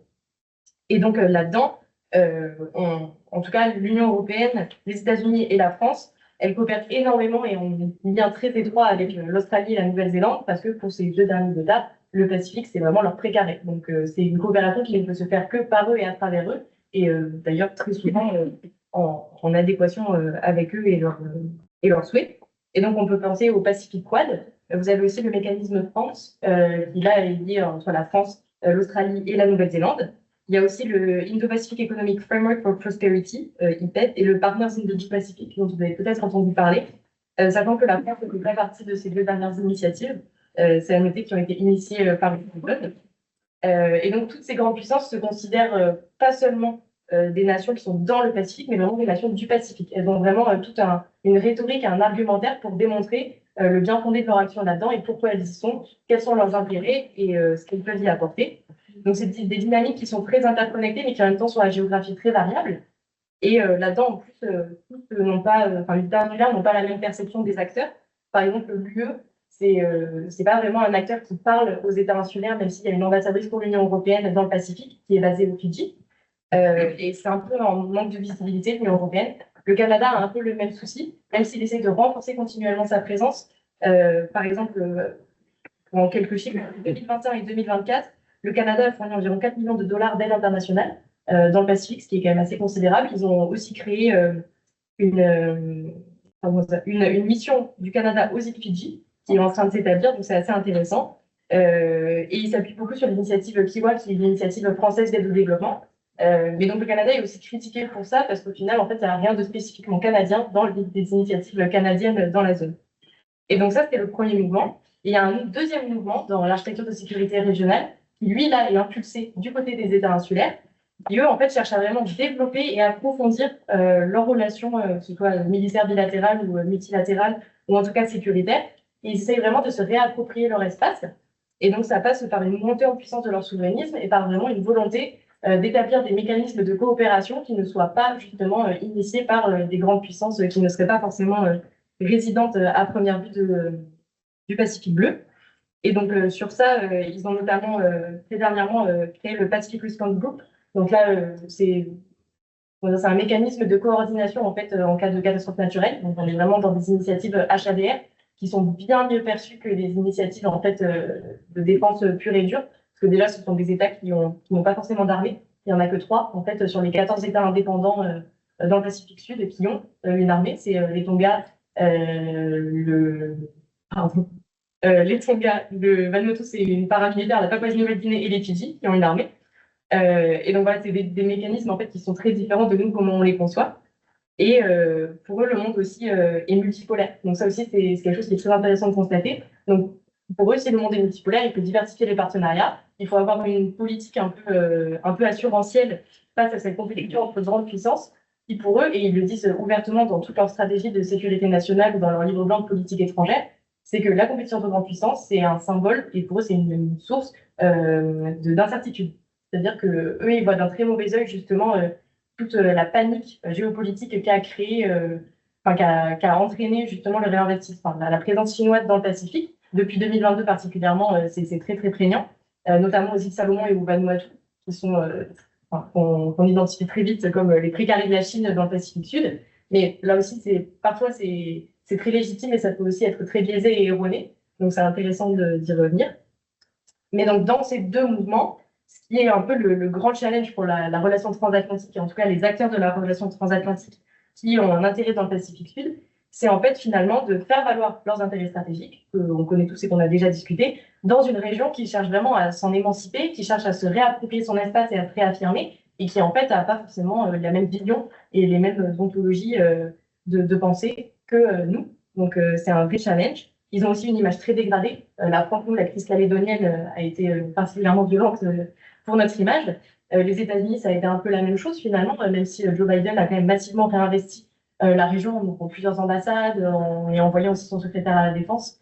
Et donc, là-dedans, en tout cas, l'Union européenne, les États-Unis et la France, elles coopèrent énormément et ont un lien très étroit avec l'Australie et la Nouvelle-Zélande, parce que pour ces deux derniers États, le Pacifique, c'est vraiment leur précaré. Donc, c'est une coopération qui ne peut se faire que par eux et à travers eux, et d'ailleurs très souvent en adéquation avec eux et leurs souhaits. Et donc, on peut penser au Pacific Quad. Vous avez aussi le mécanisme France, qui là est lié entre la France, l'Australie et la Nouvelle-Zélande. Il y a aussi le Indo-Pacific Economic Framework for Prosperity, IPEF, et le Partners in the Pacific, dont vous avez peut-être entendu parler. sachant que la France ne fait pas partie de ces 2 dernières initiatives. C'est à noter qui ont été initiées par le Washington. Et donc, toutes ces grandes puissances se considèrent pas seulement des nations qui sont dans le Pacifique, mais vraiment des nations du Pacifique. Elles ont vraiment toute une rhétorique et un argumentaire pour démontrer le bien fondé de leur action là-dedans et pourquoi elles y sont, quels sont leurs intérêts et ce qu'elles peuvent y apporter. Donc, c'est des dynamiques qui sont très interconnectées, mais qui en même temps sont à géographie très variable. Et là-dedans, en plus, tous n'ont pas, les États insulaires n'ont pas la même perception des acteurs. Par exemple, l'UE, c'est pas vraiment un acteur qui parle aux États insulaires, même s'il y a une ambassadrice pour l'Union européenne dans le Pacifique, qui est basée au Fidji. Et c'est un peu en manque de visibilité de l'Union européenne. Le Canada a un peu le même souci, même s'il essaie de renforcer continuellement sa présence. Par exemple, en quelques chiffres, en 2021 et 2024, le Canada a fourni environ 4 millions de dollars d'aide internationale dans le Pacifique, ce qui est quand même assez considérable. Ils ont aussi créé une mission du Canada aux îles Fidji, qui est en train de s'établir, donc c'est assez intéressant. Et il s'appuie beaucoup sur l'initiative Kiwa, qui est l'initiative française d'aide au développement. Mais donc le Canada est aussi critiqué pour ça, parce qu'au final, en fait, il n'y a rien de spécifiquement canadien dans les initiatives canadiennes dans la zone. Et donc ça, c'était le premier mouvement. Et il y a un deuxième mouvement dans l'architecture de sécurité régionale, qui lui, là, est impulsé du côté des États insulaires, qui eux, en fait, cherchent à vraiment développer et approfondir leurs relations, que ce soit militaires bilatérales ou multilatérales, ou en tout cas sécuritaires. Et ils essayent vraiment de se réapproprier leur espace. Et donc, ça passe par une montée en puissance de leur souverainisme et par vraiment une volonté d'établir des mécanismes de coopération qui ne soient pas justement initiés par des grandes puissances qui ne seraient pas forcément résidentes à première vue du Pacifique bleu. Et donc, sur ça, ils ont notamment très dernièrement créé le Pacific Response Group. Donc là, c'est un mécanisme de coordination en fait en cas de catastrophe naturelle. Donc, on est vraiment dans des initiatives HADR qui sont bien mieux perçues que les initiatives en fait de défense pure et dure, parce que déjà, ce sont des États qui n'ont pas forcément d'armée. Il n'y en a que 3 en fait sur les 14 États indépendants dans le Pacifique Sud qui ont une armée. C'est les Tonga, les Tonga, le Vanuatu, c'est une paramilitaire, la Papouasie-Nouvelle-Guinée et les Fidji qui ont une armée. Et donc voilà, c'est des mécanismes en fait qui sont très différents de nous, comment on les conçoit. Et pour eux, le monde aussi est multipolaire. Donc ça aussi, c'est quelque chose qui est très intéressant de constater. Donc pour eux, si le monde est multipolaire, il faut diversifier les partenariats. Il faut avoir une politique un peu assurantielle face à cette compétition entre grandes puissances. Qui pour eux, et ils le disent ouvertement dans toute leur stratégie de sécurité nationale ou dans leur livre blanc de politique étrangère, c'est que la compétition entre grandes puissances, c'est un symbole, et pour eux, c'est une source d'incertitude. C'est-à-dire qu'eux, ils voient d'un très mauvais œil, justement, toute la panique géopolitique qu'a créé, qu'a entraîné, justement, le réinvestissement, la présence chinoise dans le Pacifique. Depuis 2022, particulièrement, c'est très, très prégnant, notamment aux îles Salomon et au Vanuatu, qui sont, qu'on identifie très vite comme les précaires de la Chine dans le Pacifique Sud. Mais là aussi, parfois, c'est très légitime et ça peut aussi être très biaisé et erroné. Donc, c'est intéressant d'y revenir. Mais donc, dans ces deux mouvements, ce qui est un peu le grand challenge pour la relation transatlantique, et en tout cas les acteurs de la relation transatlantique qui ont un intérêt dans le Pacifique Sud, c'est en fait finalement de faire valoir leurs intérêts stratégiques, qu'on connaît tous et qu'on a déjà discuté, dans une région qui cherche vraiment à s'en émanciper, qui cherche à se réapproprier son espace et à se réaffirmer, et qui en fait n'a pas forcément la même vision et les mêmes ontologies de pensée que nous. Donc c'est un vrai challenge. Ils ont aussi une image très dégradée. La crise calédonienne a été particulièrement violente pour notre image. Les États-Unis, ça a été un peu la même chose finalement, même si Joe Biden a quand même massivement réinvesti la région, donc en plusieurs ambassades, et envoyant aussi son secrétaire à la Défense.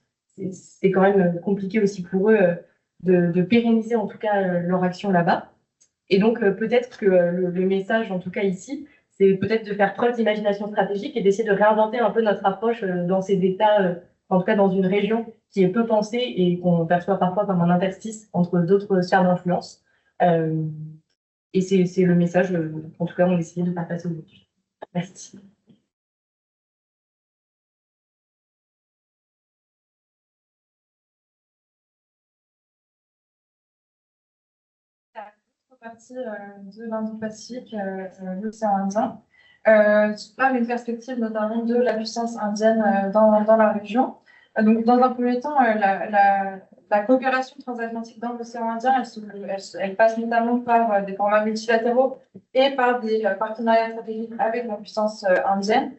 C'est quand même compliqué aussi pour eux de pérenniser en tout cas leur action là-bas. Et donc peut-être que le message, en tout cas ici, c'est peut-être de faire preuve d'imagination stratégique et d'essayer de réinventer un peu notre approche dans ces États, en tout cas dans une région qui est peu pensée et qu'on perçoit parfois comme un interstice entre d'autres sphères d'influence. Et c'est le message, en tout cas, on a essayé de faire passer aujourd'hui. Merci.
Partie de l'Indo-Pacifique, l'océan Indien, par une perspective notamment de la puissance indienne dans la région. Donc, dans un premier temps, la coopération transatlantique dans l'océan Indien, elle passe notamment par des formats multilatéraux et par des partenariats stratégiques avec la puissance indienne.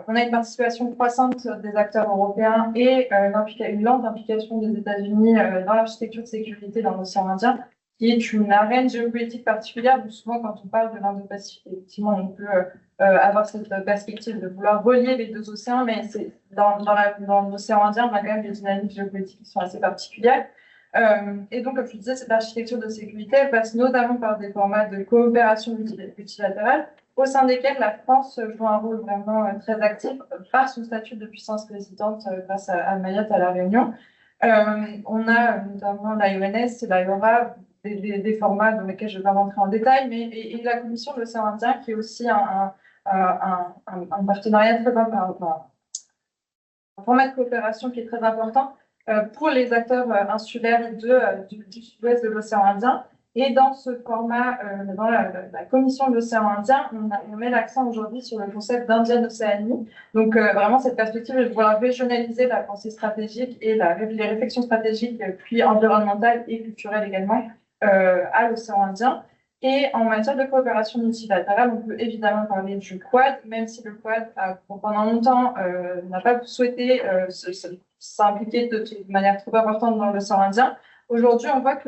On a une participation croissante des acteurs européens et une lente implication des États-Unis dans l'architecture de sécurité dans l'océan Indien, qui est une arène géopolitique particulière. Donc souvent, quand on parle de l'Indo-Pacifique, effectivement, on peut avoir cette perspective de vouloir relier les deux océans, mais dans l'océan Indien, on a quand même des dynamiques géopolitiques qui sont assez particulières. Et donc, comme je disais, cette architecture de sécurité, elle passe notamment par des formats de coopération multilatérale, au sein desquels la France joue un rôle vraiment très actif par son statut de puissance présidente grâce à Mayotte, à La Réunion. On a notamment l'IONS et l'IORA, des formats dans lesquels je ne vais pas rentrer en détail, mais et la Commission de l'océan Indien, qui est aussi un partenariat très important, un format de coopération qui est très important pour les acteurs insulaires du sud-ouest de l'océan Indien. Et dans ce format, dans la Commission de l'océan Indien, on met l'accent aujourd'hui sur le concept d'Indienne Océanie. Donc, vraiment, cette perspective de vouloir régionaliser la pensée stratégique et les réflexions stratégiques, puis environnementales et culturelles également, à l'océan Indien. Et en matière de coopération multilatérale, on peut évidemment parler du Quad, même si le Quad, pendant longtemps, n'a pas souhaité s'impliquer de manière trop importante dans l'océan Indien. Aujourd'hui, on voit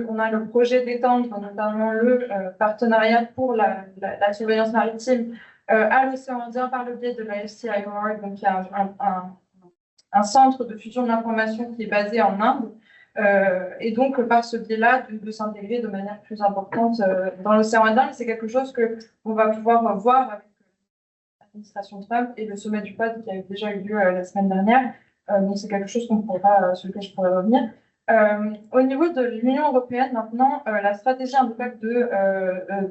on a le projet d'étendre notamment le partenariat pour la surveillance maritime à l'océan Indien par le biais de l'AFC-IOR, donc il y a un centre de fusion d'information qui est basé en Inde, et donc par ce biais-là de s'intégrer de manière plus importante dans l'océan Indien. Et c'est quelque chose qu'on va pouvoir voir avec l'administration Trump et le sommet du Quad qui a déjà eu lieu la semaine dernière. Donc c'est quelque chose sur lequel je pourrais revenir. Au niveau de l'Union européenne, maintenant, la stratégie Impact de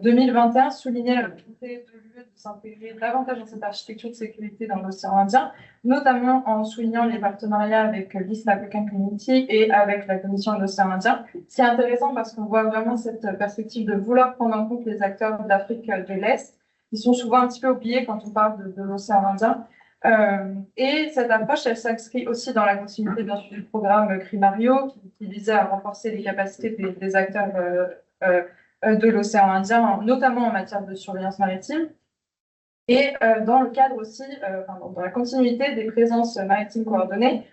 2021 soulignait la volonté de l'UE de s'intégrer davantage dans cette architecture de sécurité dans l'océan Indien, notamment en soulignant les partenariats avec l'East African Community et avec la Commission de l'océan Indien. C'est intéressant parce qu'on voit vraiment cette perspective de vouloir prendre en compte les acteurs de l'Afrique de l'Est, qui sont souvent un petit peu oubliés quand on parle de l'océan Indien. Et cette approche, elle s'inscrit aussi dans la continuité bien sûr du programme Crimario qui visait à renforcer les capacités des acteurs de l'océan Indien, notamment en matière de surveillance maritime. Et dans le cadre aussi, dans la continuité des présences maritimes coordonnées,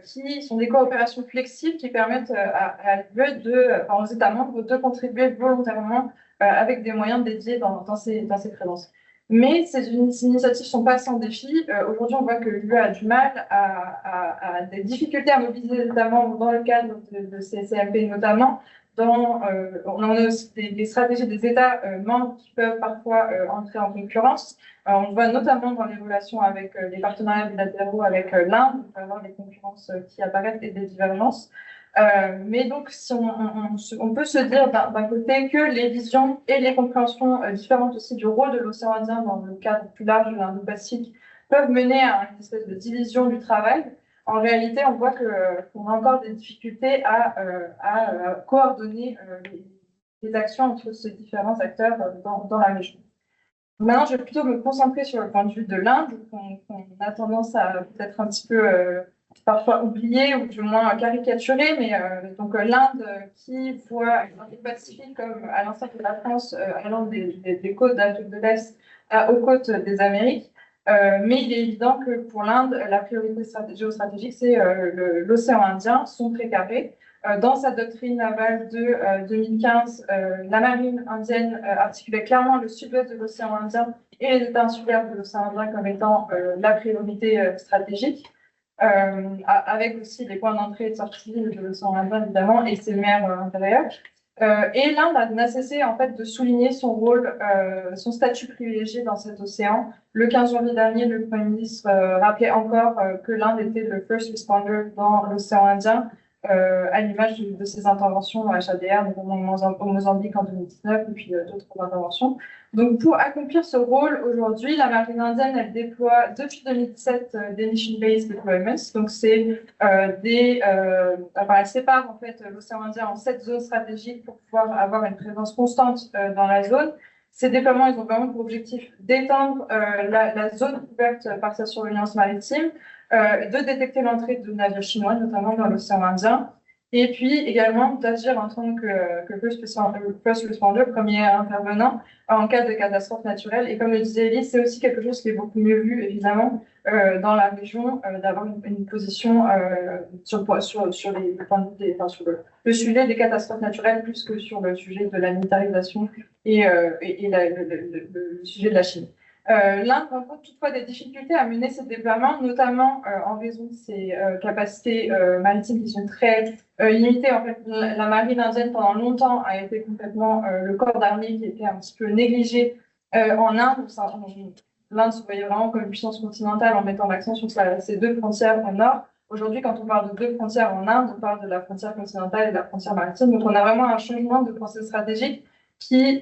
qui sont des coopérations flexibles qui permettent aux États membres de contribuer volontairement avec des moyens dédiés dans ces présences. Mais ces initiatives ne sont pas sans défi. Aujourd'hui, on voit que l'UE a du mal à des difficultés à mobiliser les États membres dans le cadre de ces CMP, notamment. On a aussi des stratégies des États membres qui peuvent parfois entrer en concurrence. On le voit notamment dans les relations avec les partenariats bilatéraux avec l'Inde, on peut avoir des concurrences qui apparaissent et des divergences. Mais donc, si on peut se dire d'un côté que les visions et les compréhensions différentes aussi du rôle de l'océan Indien dans le cadre plus large de l'Indo-Pacifique peuvent mener à une espèce de division du travail. En réalité, on voit qu'on a encore des difficultés à coordonner les actions entre ces différents acteurs dans la région. Maintenant, je vais plutôt me concentrer sur le point de vue de l'Inde, qu'on a tendance à peut-être un petit peu parfois oublié ou du moins caricaturé, mais donc l'Inde qui voit l'Indo-Pacifique comme à l'instar de la France allant des côtes d'Afrique de l'Est aux côtes des Amériques. Mais il est évident que pour l'Inde, la priorité géostratégique, c'est l'océan Indien, son précaré. Dans sa doctrine navale de 2015, la marine indienne articulait clairement le sud-ouest de l'océan Indien et les États insulaires de l'océan Indien comme étant la priorité stratégique, avec aussi les points d'entrée et de sortie de l'océan Indien, évidemment, et ses mers intérieures. Et l'Inde n'a cessé en fait de souligner son rôle, son statut privilégié dans cet océan. Le 15 janvier dernier, le Premier ministre rappelait encore que l'Inde était le first responder dans l'océan Indien, à l'image de ses interventions à HADR, notamment au Mozambique en 2019, et puis d'autres interventions. Donc, pour accomplir ce rôle aujourd'hui, la marine indienne, elle déploie depuis 2017 des mission-based deployments. Donc, c'est elle sépare en fait l'océan Indien en 7 zones stratégiques pour pouvoir avoir une présence constante dans la zone. Ces déploiements, ils ont vraiment pour objectif d'étendre la zone couverte par sa surveillance maritime, de détecter l'entrée de navires chinois, notamment dans l'océan Indien, Et puis également d'agir en tant que first responder, premier intervenant, en cas de catastrophe naturelle. Et comme le disait Elise, c'est aussi quelque chose qui est beaucoup mieux vu, évidemment, dans la région, d'avoir une position sur le sujet des catastrophes naturelles plus que sur le sujet de la militarisation et le sujet de la Chine. L'Inde rencontre toutefois des difficultés à mener ses déploiements, notamment en raison de ses capacités maritimes qui sont très limitées. En fait, la marine indienne, pendant longtemps, a été complètement le corps d'armée qui était un petit peu négligé en Inde. L'Inde se voyait vraiment comme une puissance continentale en mettant l'accent sur ses deux frontières au nord. Aujourd'hui, quand on parle de deux frontières en Inde, on parle de la frontière continentale et de la frontière maritime. Donc, on a vraiment un changement de pensée stratégique qui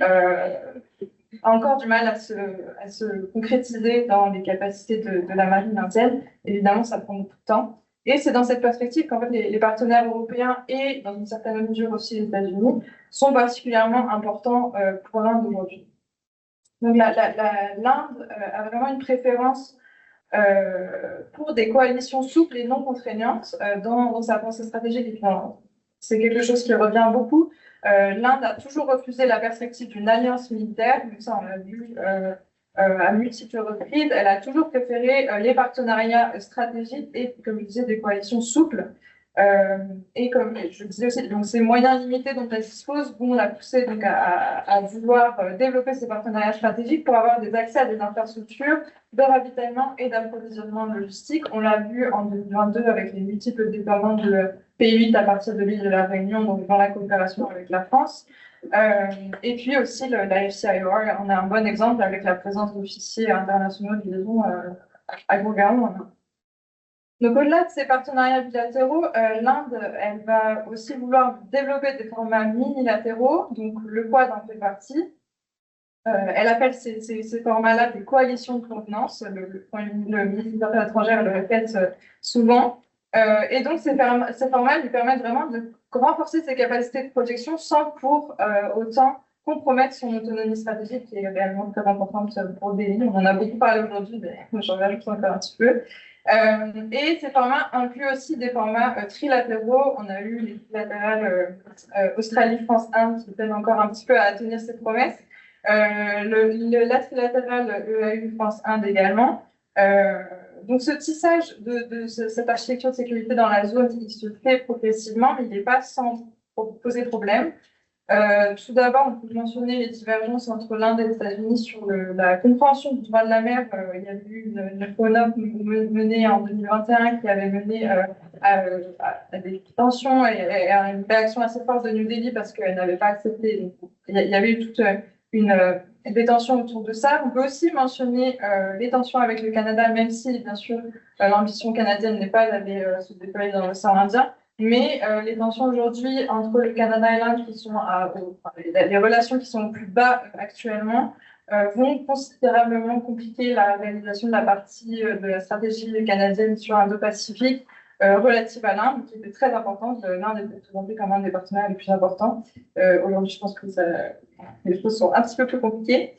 a encore du mal à se concrétiser dans les capacités de la marine indienne. Évidemment, ça prend beaucoup de temps. Et c'est dans cette perspective qu'en fait, les partenaires européens et dans une certaine mesure aussi les États-Unis sont particulièrement importants pour l'Inde aujourd'hui. Donc l'Inde a vraiment une préférence pour des coalitions souples et non contraignantes dans sa pensée stratégique. C'est quelque chose qui revient beaucoup. L'Inde a toujours refusé la perspective d'une alliance militaire, donc ça on l'a vu à multiples reprises. Elle a toujours préféré les partenariats stratégiques et, comme je disais, des coalitions souples. Et comme je disais aussi, donc ces moyens limités dont elle dispose vont la pousser donc à vouloir développer ces partenariats stratégiques pour avoir des accès à des infrastructures de ravitaillement et d'approvisionnement logistique. On l'a vu en 2022 avec les multiples déploiements de P8 à partir de l'île de la Réunion, donc dans la coopération avec la France. Et puis aussi la FCIR, on a un bon exemple avec la présence d'officiers internationaux de liaison à Gougarou. Donc, au-delà de ces partenariats bilatéraux, l'Inde, elle va aussi vouloir développer des formats minilatéraux, donc le Quad en fait partie. Elle appelle ces formats-là des coalitions de convenance. Le ministre des Affaires étrangères le répète souvent. Et donc, ces formats lui permettent vraiment de renforcer ses capacités de projection sans pour autant compromettre son autonomie stratégique, qui est réellement très importante pour Delhi. On en a beaucoup parlé aujourd'hui, mais j'en rajoute encore un petit peu. Et ces formats incluent aussi des formats trilatéraux. On a eu les trilatérales Australie-France-Inde qui peinent encore un petit peu à tenir ces promesses. La trilatérale EAU-France-Inde également. Donc ce tissage de cette architecture de sécurité dans la zone, il se fait progressivement, mais il n'est pas sans poser problème. Tout d'abord, on peut mentionner les divergences entre l'Inde et les États-Unis sur la compréhension du droit de la mer. Il y a eu une FONOP menée en 2021 qui avait mené à des tensions et à une réaction assez forte de New Delhi parce qu'elle n'avait pas accepté. Donc, il y avait eu toute des tensions autour de ça. On peut aussi mentionner les tensions avec le Canada, même si, bien sûr, l'ambition canadienne n'est pas d'aller se déployer dans l'océan Indien. Mais les tensions aujourd'hui entre le Canada et l'Inde, les relations qui sont au plus bas actuellement, vont considérablement compliquer la réalisation de la partie de la stratégie canadienne sur l'Indo-Pacifique relative à l'Inde, qui était très importante. L'Inde est présentée comme un des partenaires les plus importants. Aujourd'hui, je pense que les choses sont un petit peu plus compliquées.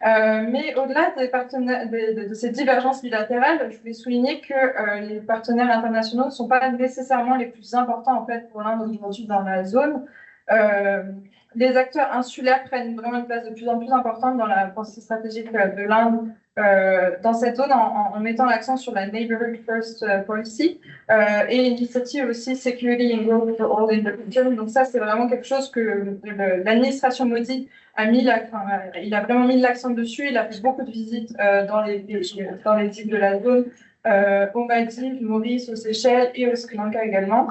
Mais au-delà de ces divergences bilatérales, je voulais souligner que les partenaires internationaux ne sont pas nécessairement les plus importants en fait, pour l'Inde aujourd'hui dans la zone. Les acteurs insulaires prennent vraiment une place de plus en plus importante dans la pensée stratégique de l'Inde dans cette zone en mettant l'accent sur la Neighborhood First Policy et l'initiative aussi Security and Growth for All in the Region. Donc ça, c'est vraiment quelque chose que l'administration Modi il a vraiment mis l'accent dessus. Il a fait beaucoup de visites dans les îles de la zone, aux Maldives, Maurice, aux Seychelles et au Sri Lanka également.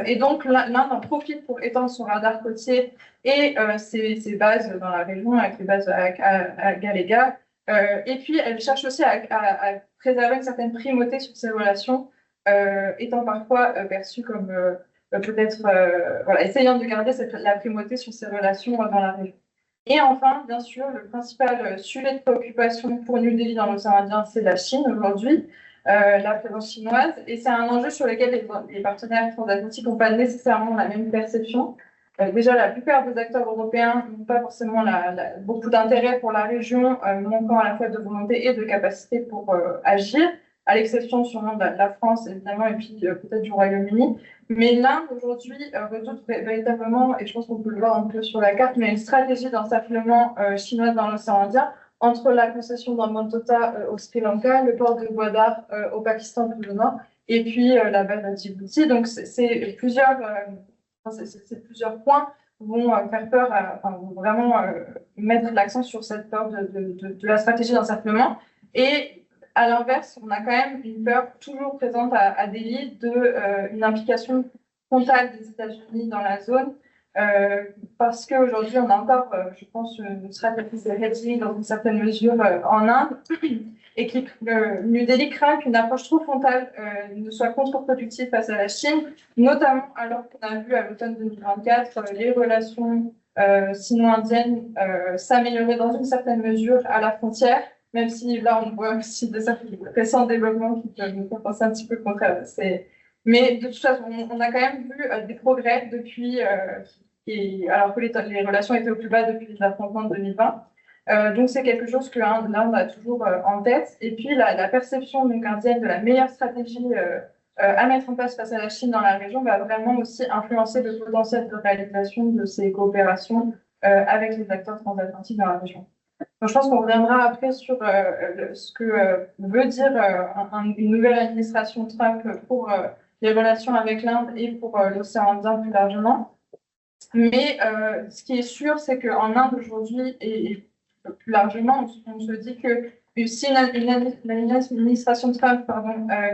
Et donc, l'Inde en profite pour étendre son radar côtier et ses bases dans la région, avec les bases à Galega. Et puis, elle cherche aussi à préserver une certaine primauté sur ses relations, étant parfois perçue comme peut-être essayant de garder la primauté sur ses relations dans la région. Et enfin, bien sûr, le principal sujet de préoccupation pour New Delhi dans l'océan Indien, c'est la Chine aujourd'hui. La présence chinoise, et c'est un enjeu sur lequel les partenaires transatlantiques n'ont pas nécessairement la même perception. Déjà, la plupart des acteurs européens n'ont pas forcément beaucoup d'intérêt pour la région, manquant à la fois de volonté et de capacité pour agir. à l'exception sûrement de la France, évidemment, et puis peut-être du Royaume-Uni. Mais l'Inde, aujourd'hui, redoute véritablement, et je pense qu'on peut le voir un peu sur la carte, mais une stratégie d'encerclement chinois dans l'océan Indien, entre la concession d'Hambantota au Sri Lanka, le port de Gwadar au Pakistan plus au nord, et puis la baie de Djibouti. Donc, c'est plusieurs points vont faire peur, vont vraiment mettre l'accent sur cette peur de la stratégie d'encerclement. Et à l'inverse, on a quand même une peur toujours présente à Delhi d'une implication frontale des États-Unis dans la zone, parce qu'aujourd'hui, on a encore, je pense, une stratégie de hedging dans une certaine mesure en Inde, et que New Delhi craint qu'une approche trop frontale ne soit contre-productive face à la Chine, notamment alors qu'on a vu à l'automne 2024 les relations sino-indiennes s'améliorer dans une certaine mesure à la frontière, même si là, on voit aussi de certains récents développements qui peuvent nous faire penser un petit peu contraire. Mais de toute façon, on a quand même vu des progrès depuis, alors que les relations étaient au plus bas depuis les affrontements de 2020. Donc, c'est quelque chose que l'Inde a toujours en tête. Et puis, la perception donc, indienne de la meilleure stratégie à mettre en place face à la Chine dans la région va vraiment aussi influencer le potentiel de réalisation de ces coopérations avec les acteurs transatlantiques dans la région. Donc, je pense qu'on reviendra après sur ce que veut dire une nouvelle administration Trump pour les relations avec l'Inde et pour l'océan Indien plus largement. Mais ce qui est sûr, c'est qu'en Inde aujourd'hui, et plus largement, on se dit que si une administration Trump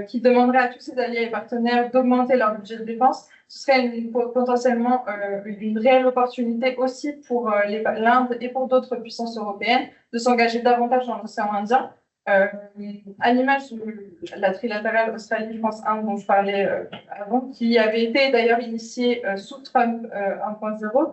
qui demanderait à tous ses alliés et partenaires d'augmenter leur budget de défense, ce serait potentiellement une réelle opportunité aussi pour l'Inde et pour d'autres puissances européennes de s'engager davantage dans l'océan Indien. À l'image de la trilatérale Australie, France, Inde dont je parlais avant, qui avait été d'ailleurs initiée sous Trump 1.0,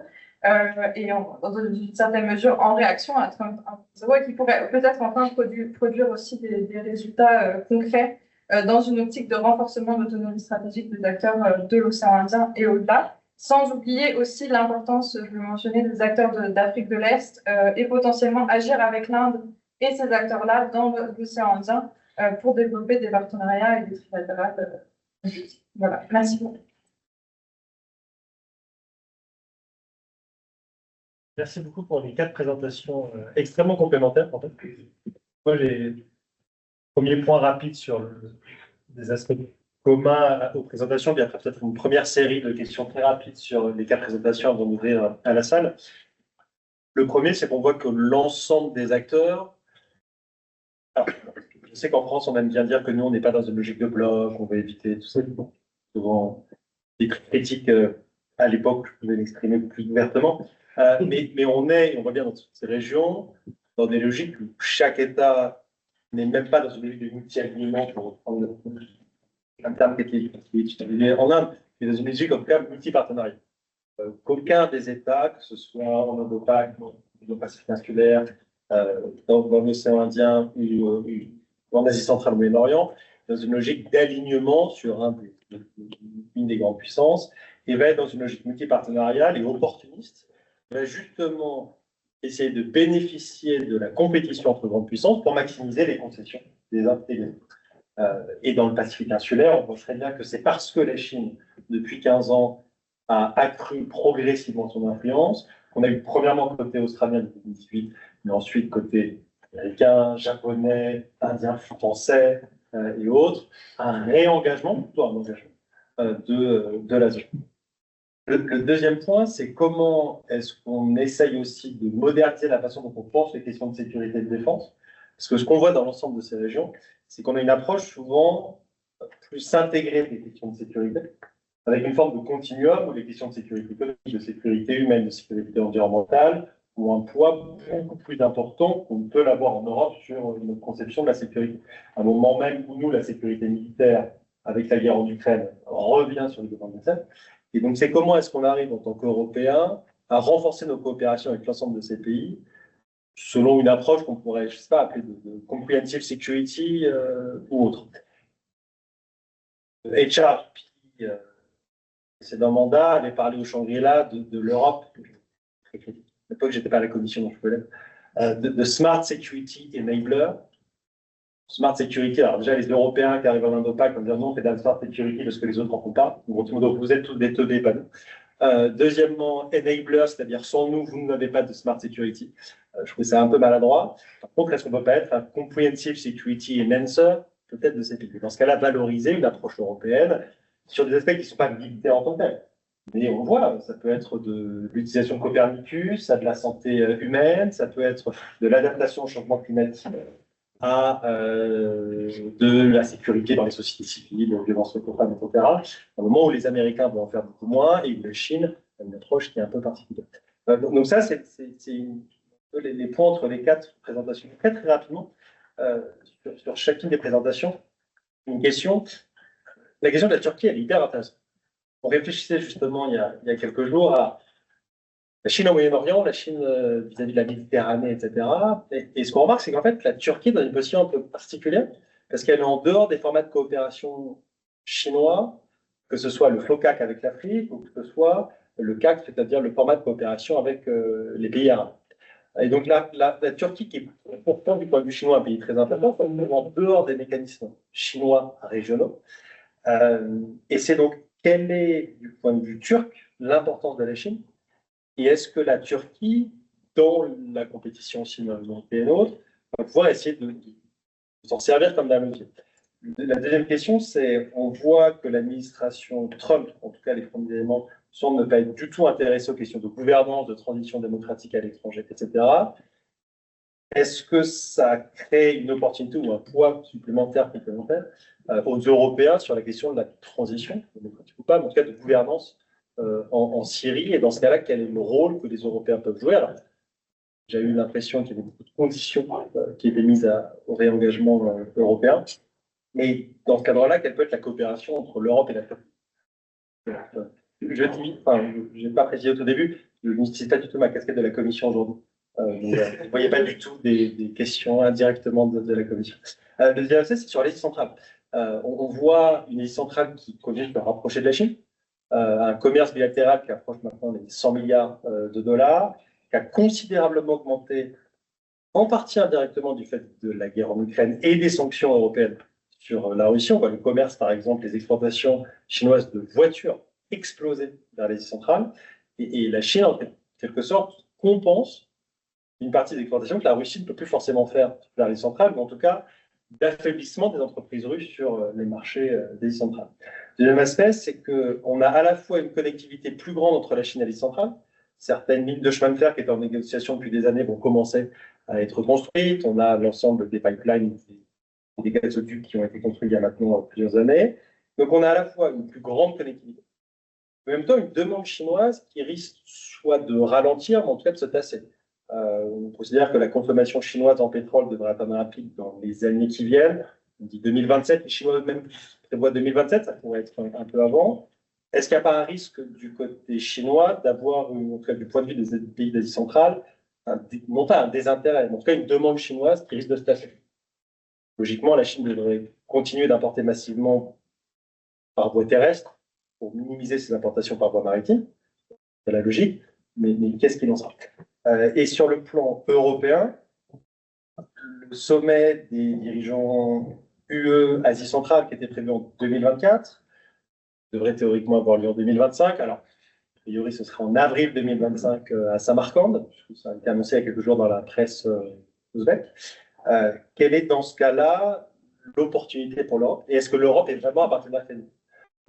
et dans une certaine mesure en réaction à Trump 1.0, et qui pourrait peut-être enfin produire aussi des résultats concrets dans une optique de renforcement de l'autonomie stratégique des acteurs de l'océan Indien et au-delà, sans oublier aussi l'importance, je le mentionnais, des acteurs d'Afrique de l'Est et potentiellement agir avec l'Inde et ces acteurs-là dans l'océan Indien pour développer des partenariats et des trilatérales. Voilà, merci beaucoup.
Merci beaucoup pour les 4 présentations extrêmement complémentaires. En fait. Moi, j'ai premier point rapide sur des aspects communs aux présentations, puis après peut-être une première série de questions très rapides sur les 4 présentations avant d'ouvrir à la salle. Le premier, c'est qu'on voit que l'ensemble des acteurs. Alors, je sais qu'en France, on aime bien dire que nous, on n'est pas dans une logique de bloc, on va éviter tout ça. Souvent, des critiques à l'époque, je pouvais l'exprimer plus ouvertement. Mais on voit bien dans toutes ces régions, dans des logiques où chaque État n'est même pas dans une logique de multi-alignement, pour reprendre un terme qui est utilisé en Inde, mais dans une logique, en tout cas, multi-partenariat. Qu'aucun des États, que ce soit en Indo-Pac, dans le Pacifique insulaire, dans l'océan Indien ou en Asie centrale ou Moyen-Orient, dans une logique d'alignement sur une des grandes puissances, et va être dans une logique multipartenariale et opportuniste, va justement essayer de bénéficier de la compétition entre grandes puissances pour maximiser les concessions des uns et des autres. Et dans le Pacifique insulaire, on voit très bien que c'est parce que la Chine, depuis 15 ans, a accru progressivement son influence, qu'on a eu premièrement côté australien depuis 2018, mais ensuite côté américain, japonais, indien, français et autres, un réengagement, plutôt un engagement de la zone. Le deuxième point, c'est comment est-ce qu'on essaye aussi de moderniser la façon dont on pense les questions de sécurité et de défense. Parce que ce qu'on voit dans l'ensemble de ces régions, c'est qu'on a une approche souvent plus intégrée des questions de sécurité, avec une forme de continuum où les questions de sécurité économique, de sécurité humaine, de sécurité environnementale ont un poids beaucoup plus important qu'on peut l'avoir en Europe sur notre conception de la sécurité. À un moment même où nous, la sécurité militaire, avec la guerre en Ukraine, revient sur le devant de scène. Et donc, c'est comment est-ce qu'on arrive en tant qu'Européens à renforcer nos coopérations avec l'ensemble de ces pays selon une approche qu'on pourrait, je ne sais pas, appeler de comprehensive security ou autre. HRP, c'est d'un mandat, avait parlé au Shangri-La de l'Europe, très critique. À l'époque, je n'étais pas à la commission, donc je peux l'être, de Smart Security Enabler, Smart security, alors déjà les Européens qui arrivent en Indo-Pac vont dire non, on fait de la smart security parce que les autres n'en font pas. Donc vous êtes tous des teubés, pas nous. Deuxièmement, enabler, c'est-à-dire sans nous, vous n'avez pas de smart security. Je trouve ça un peu maladroit. Par contre, est-ce qu'on ne peut pas être un comprehensive security enhancer, peut-être de ces pays? Dans ce cas-là, valoriser une approche européenne sur des aspects qui ne sont pas militaires en tant que tels. Mais on voit, ça peut être de l'utilisation de Copernicus, ça de la santé humaine, ça peut être de l'adaptation au changement climatique, à de la sécurité dans les sociétés civiles, aux violences faites aux femmes, etc. Au moment où les Américains vont en faire beaucoup moins et où la Chine a une approche qui est un peu particulière. Donc ça, c'est les points entre les 4 présentations. Très, très rapidement, sur chacune des présentations, une question. La question de la Turquie, elle est hyper intéressante. On réfléchissait justement il y a quelques jours à la Chine au Moyen-Orient, la Chine vis-à-vis de la Méditerranée, etc. Et ce qu'on remarque, c'est qu'en fait, la Turquie est dans une position un peu particulière, parce qu'elle est en dehors des formats de coopération chinois, que ce soit le FLOCAC avec l'Afrique, ou que ce soit le CAC, c'est-à-dire le format de coopération avec les pays arabes. Et donc la Turquie, qui est pourtant du point de vue chinois un pays très important, est en dehors des mécanismes chinois régionaux. Et c'est donc, quelle est, du point de vue turc, l'importance de la Chine? Et est-ce que la Turquie, dans la compétition chinoise et autres, va pouvoir essayer de s'en servir comme d'un levier? La deuxième question, c'est on voit que l'administration Trump, en tout cas les premiers éléments, semble ne pas être du tout intéressée aux questions de gouvernance, de transition démocratique à l'étranger, etc. Est-ce que ça crée une opportunité ou un poids supplémentaire complémentaire aux Européens sur la question de la transition, démocratique ou pas, mais en tout cas de gouvernance en Syrie? Et dans ce cas-là, quel est le rôle que les Européens peuvent jouer? Alors, j'ai eu l'impression qu'il y avait beaucoup de conditions qui étaient mises au réengagement européen. Mais dans ce cadre-là, quelle peut être la coopération entre l'Europe et la Turquie? Je n'ai pas précisé au début, je n'utilise pas du tout ma casquette de la Commission aujourd'hui. Vous ne voyez pas du tout des questions indirectement de la Commission. Le deuxième aspect, c'est sur l'Asie centrale. On voit une Asie centrale qui continue de se rapprocher de la Chine, un commerce bilatéral qui approche maintenant les 100 milliards de dollars, qui a considérablement augmenté, en partie indirectement du fait de la guerre en Ukraine et des sanctions européennes sur la Russie. On voit le commerce, par exemple, les exportations chinoises de voitures exploser vers l'Asie centrale. Et la Chine, en quelque sorte, compense une partie des exportations que la Russie ne peut plus forcément faire vers l'Asie centrale, mais en tout cas, d'affaiblissement des entreprises russes sur les marchés d'Asie centrale. Le deuxième aspect, c'est qu'on a à la fois une connectivité plus grande entre la Chine et l'Asie centrale. Certaines lignes de chemin de fer qui étaient en négociation depuis des années vont commencer à être construites. On a l'ensemble des pipelines, des gazoducs qui ont été construits il y a maintenant plusieurs années. Donc on a à la fois une plus grande connectivité, en même temps une demande chinoise qui risque soit de ralentir, mais en tout cas de se tasser. On considère que la consommation chinoise en pétrole devrait atteindre un pic dans les années qui viennent. On dit 2027, les Chinois même prévoient 2027, ça pourrait être un peu avant. Est-ce qu'il n'y a pas un risque du côté chinois d'avoir, en tout cas du point de vue des pays d'Asie centrale, non pas un désintérêt, mais en tout cas une demande chinoise qui risque de se tasser? Logiquement, la Chine devrait continuer d'importer massivement par voie terrestre pour minimiser ses importations par voie maritime. C'est la logique, mais qu'est-ce qu'il en sera? Et sur le plan européen, le sommet des dirigeants UE Asie centrale qui était prévu en 2024 devrait théoriquement avoir lieu en 2025. Alors, a priori, ce sera en avril 2025 à Samarcande. Ça a été annoncé il y a quelques jours dans la presse ouzbek. Quelle est dans ce cas-là l'opportunité pour l'Europe? Et est-ce que l'Europe est vraiment un partenaire crédible?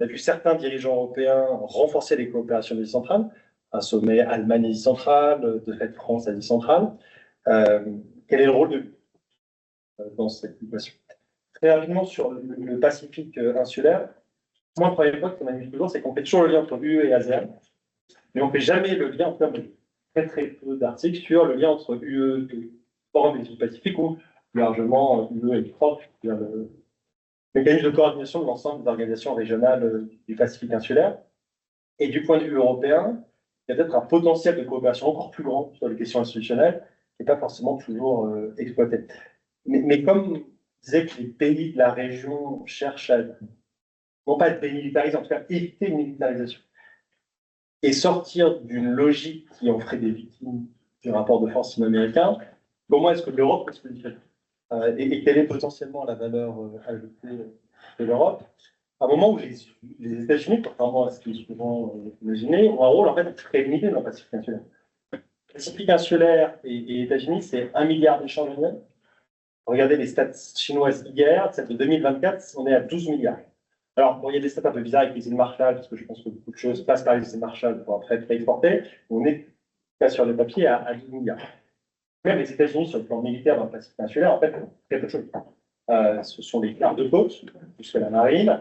On a vu certains dirigeants européens renforcer les coopérations d'Asie centrale, un sommet Allemagne-Asie centrale, de fait France-Asie centrale. Quel est le rôle de dans cette situation? Très rapidement sur le Pacifique insulaire, moi, le premier point qui m'amuse toujours, c'est qu'on fait toujours le lien entre UE et ASEAN, mais on ne fait jamais le lien, en termes de très très peu d'articles, sur le lien entre UE et le Forum du Pacifique, où largement UE est proche, le mécanisme de coordination de l'ensemble des organisations régionales du Pacifique insulaire. Et du point de vue européen, il y a peut-être un potentiel de coopération encore plus grand sur les questions institutionnelles, qui n'est pas forcément toujours exploité. Mais comme on disait que les pays de la région cherchent à, non pas être démilitarisés, en tout cas éviter une militarisation, et sortir d'une logique qui en ferait des victimes du rapport de force sino-américain, comment est-ce que l'Europe peut se positionner? et quelle est potentiellement la valeur ajoutée de l'Europe, à un moment où les États-Unis, contrairement à ce qui est souvent imaginé, ont un rôle en fait très limité dans le Pacifique insulaire. Le Pacifique insulaire et les États-Unis, c'est 1 milliard d'échanges annuels. Regardez les stats chinoises hier, celle de 2024, on est à 12 milliards. Alors, bon, il y a des stats un peu bizarres avec les îles Marshall, parce que je pense que beaucoup de choses passent par les îles Marshall pour après être exportées. On est pas sur le papier à 12 milliards. Même les États-Unis, sur le plan militaire dans le Pacifique insulaire, en fait, font très peu de choses. Ce sont des gardes de côte, plus que la marine,